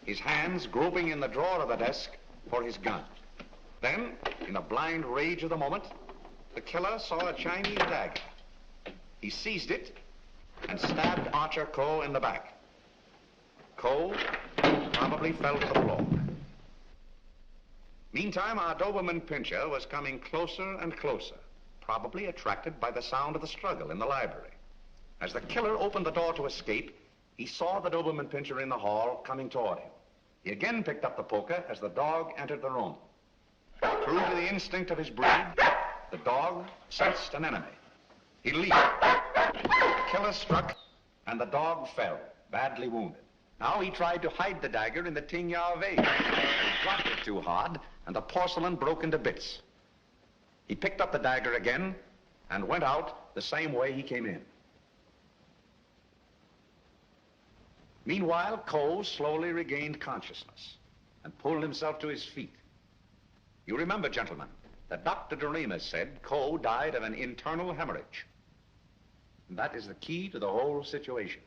his hands groping in the drawer of the desk for his gun. Then, in the blind rage of the moment, the killer saw a Chinese dagger. He seized it and stabbed Archer Coe in the back. Coe probably fell to the floor. Meantime, our Doberman Pinscher was coming closer and closer, probably attracted by the sound of the struggle in the library. As the killer opened the door to escape, he saw the Doberman Pinscher in the hall coming toward him. He again picked up the poker as the dog entered the room. True to the instinct of his breed, the dog sensed an enemy. He leaped. The killer struck, and the dog fell, badly wounded. Now he tried to hide the dagger in the Tingya vase. He dropped it too hard, and the porcelain broke into bits. He picked up the dagger again and went out the same way he came in. Meanwhile, Coe slowly regained consciousness and pulled himself to his feet. You remember, gentlemen, that Dr. Doremus said Coe died of an internal hemorrhage. And that is the key to the whole situation.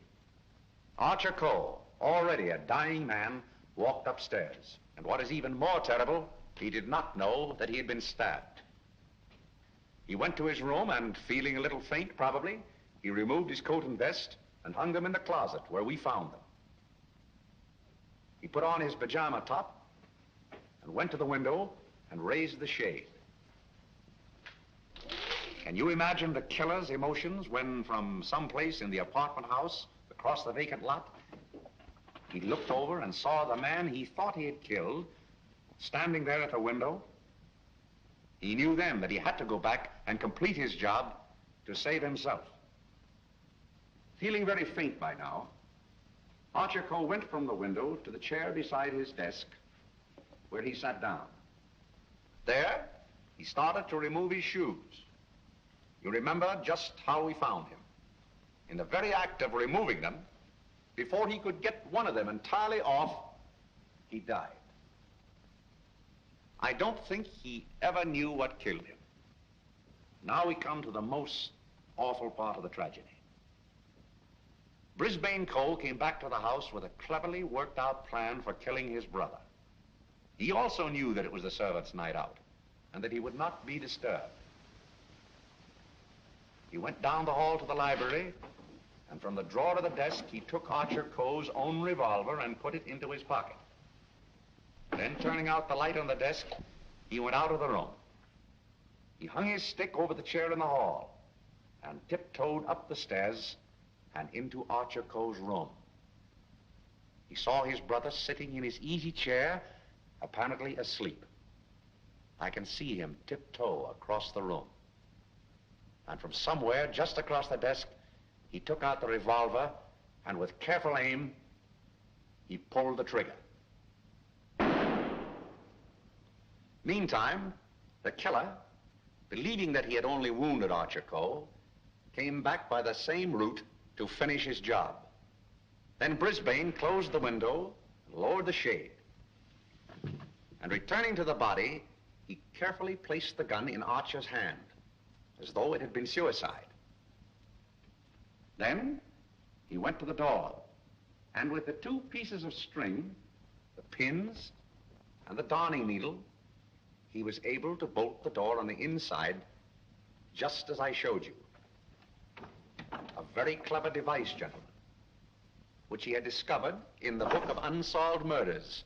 Archer Coe, already a dying man, walked upstairs. And what is even more terrible, he did not know that he had been stabbed. He went to his room and, feeling a little faint probably, he removed his coat and vest and hung them in the closet where we found them. He put on his pajama top and went to the window and raised the shade. Can you imagine the killer's emotions when, from someplace in the apartment house across the vacant lot, he looked over and saw the man he thought he had killed standing there at the window? He knew then that he had to go back and complete his job to save himself. Feeling very faint by now, Archer Coe went from the window to the chair beside his desk, where he sat down. There, he started to remove his shoes. You remember just how we found him. In the very act of removing them, before he could get one of them entirely off, he died. I don't think he ever knew what killed him. Now we come to the most awful part of the tragedy. Brisbane Coe came back to the house with a cleverly worked out plan for killing his brother. He also knew that it was the servants' night out and that he would not be disturbed. He went down the hall to the library, and from the drawer of the desk, he took Archer Coe's own revolver and put it into his pocket. Then, turning out the light on the desk, he went out of the room. He hung his stick over the chair in the hall and tiptoed up the stairs and into Archer Coe's room. He saw his brother sitting in his easy chair, apparently asleep. I can see him tiptoe across the room. And from somewhere just across the desk, he took out the revolver and with careful aim, he pulled the trigger. Meantime, the killer, believing that he had only wounded Archer Coe, came back by the same route to finish his job. Then Brisbane closed the window and lowered the shade. And returning to the body, he carefully placed the gun in Archer's hand, as though it had been suicide. Then he went to the door, and with the two pieces of string, the pins and the darning needle, he was able to bolt the door on the inside, just as I showed you. A very clever device, gentlemen. which he had discovered in the book of unsolved murders,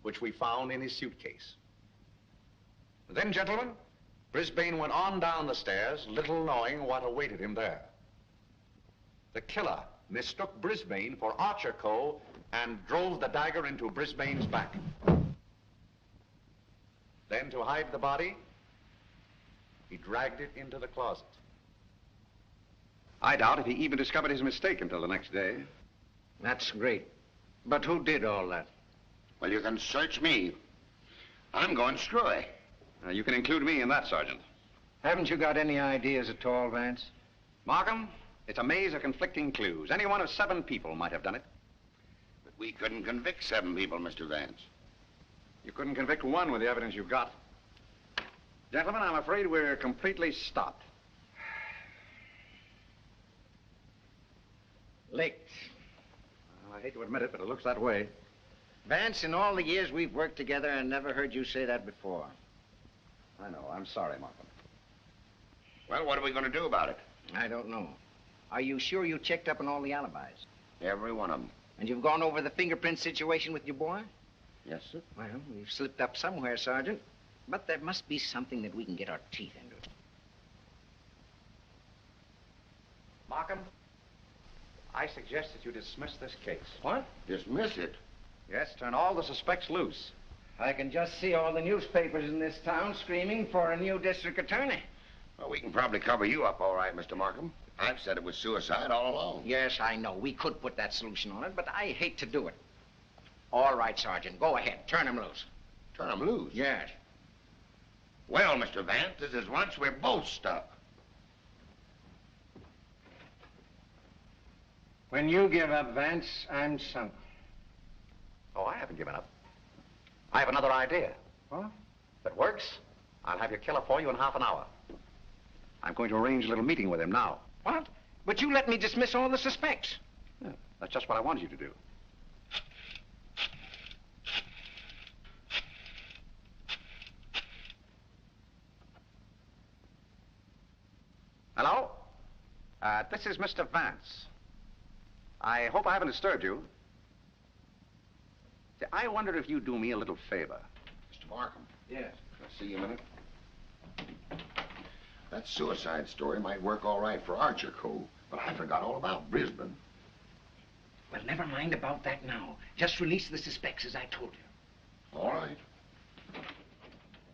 which we found in his suitcase. Then, gentlemen, Brisbane went on down the stairs, little knowing what awaited him there. The killer mistook Brisbane for Archer Coe and drove the dagger into Brisbane's back. Then, to hide the body, he dragged it into the closet. I doubt if he even discovered his mistake until the next day. That's great. But who did all that? Well, you can search me. I'm going screwy. You can include me in that, Sergeant. Haven't you got any ideas at all, Vance? Markham, it's a maze of conflicting clues. Any one of 7 people might have done it. But we couldn't convict 7 people, Mr. Vance. You couldn't convict one with the evidence you've got. Gentlemen, I'm afraid we're completely stopped. Licked. I hate to admit it, but it looks that way. Vance, in all the years we've worked together, I never heard you say that before. I know. I'm sorry, Markham. Well, what are we going to do about it? I don't know. Are you sure you checked up on all the alibis? Every one of them. And you've gone over the fingerprint situation with your boy? Yes, sir. Well, we've slipped up somewhere, Sergeant. But there must be something that we can get our teeth into. Markham, I suggest that you dismiss this case. What? Dismiss it? Yes, turn all the suspects loose. I can just see all the newspapers in this town screaming for a new district attorney. Well, we can probably cover you up all right, Mr. Markham. I've said it was suicide all along. Yes, I know. We could put that solution on it, but I hate to do it. All right, Sergeant. Go ahead. Turn him loose. Turn him loose? Yes. Well, Mr. Vance, this is once we're both stuck. When you give up, Vance, I'm sunk. Oh, I haven't given up. I have another idea. What? If it works, I'll have your killer for you in half an hour. I'm going to arrange a little meeting with him now. What? But you let me dismiss all the suspects. Yeah, that's just what I wanted you to do. Hello? This is Mr. Vance. I hope I haven't disturbed you. See, I wondered if you'd do me a little favor. Mr. Markham. Yes. I'll see you a minute. That suicide story might work all right for Archer Coe, but I forgot all about Brisbane. Well, never mind about that now. Just release the suspects, as I told you. All right.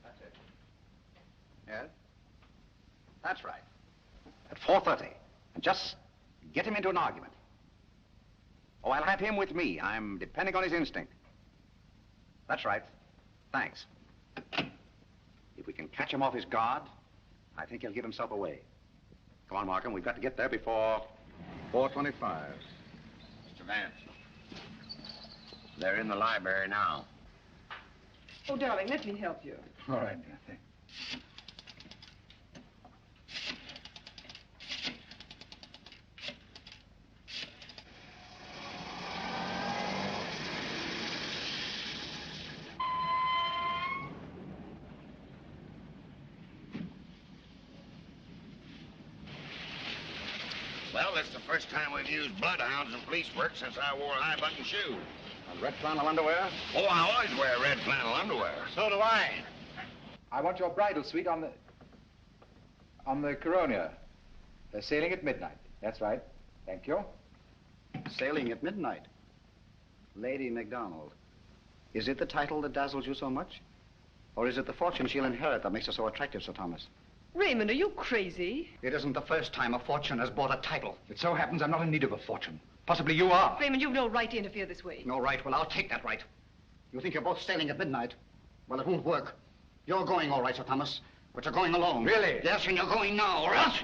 That's it. Yes? That's right. At 4:30. And just get him into an argument. Oh, I'll have him with me. I'm depending on his instinct. That's right. Thanks. If we can catch him off his guard, I think he'll give himself away. Come on, Markham. We've got to get there before 4:25. Mr. Vance. They're in the library now. Oh, darling, let me help you. All right. Well, this is the first time we've used bloodhounds in police work since I wore high-button shoes. And red flannel underwear? Oh, I always wear red flannel underwear. So do I. I want your bridal suite on the Coronia. They're sailing at midnight. That's right. Thank you. Sailing at midnight. Lady MacDonald. Is it the title that dazzles you so much? Or is it the fortune she'll inherit that makes her so attractive, Sir Thomas? Raymond, are you crazy? It isn't the first time a fortune has bought a title. It so happens I'm not in need of a fortune. Possibly you are. Raymond, you've no right to interfere this way. No right? Well, I'll take that right. You think you're both sailing at midnight? Well, it won't work. You're going all right, Sir Thomas, but you're going alone. Really? Yes, and you're going now, or else...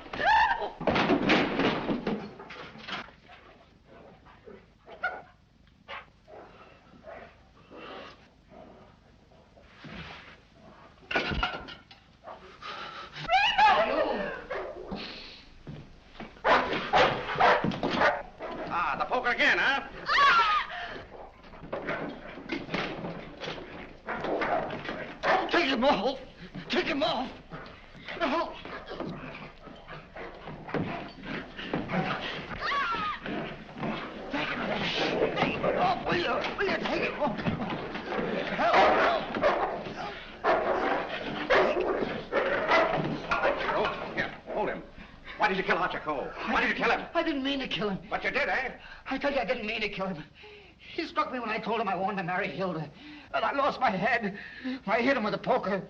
Ah, the poker again, huh? Take him off! Take him off! No! Take him off! off, will you? Will you take it off? Help! Here, hold him. Why did you kill Hachiko? Why did you kill him? I didn't mean to kill him. But you did, eh? I tell you, I didn't mean to kill him. He struck me when I told him I wanted to marry Hilda. And I lost my head. I hit him with a poker.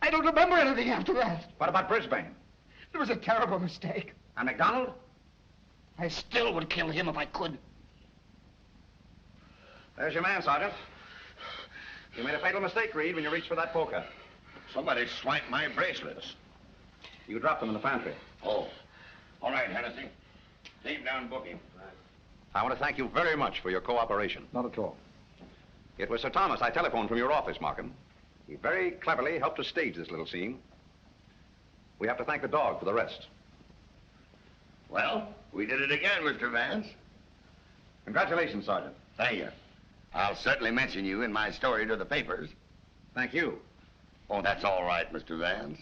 I don't remember anything after that. What about Brisbane? It was a terrible mistake. And McDonald? I still would kill him if I could. There's your man, Sergeant. You made a fatal mistake, Reed, when you reached for that poker. Somebody swiped my bracelets. You dropped them in the pantry. Oh. All right, Hennessy. Leave down booking. I want to thank you very much for your cooperation. Not at all. It was Sir Thomas I telephoned from your office, Markham. He very cleverly helped us stage this little scene. We have to thank the dog for the rest. Well, we did it again, Mr. Vance. Congratulations, Sergeant. Thank you. I'll certainly mention you in my story to the papers. Thank you. Oh, that's all right, Mr. Vance.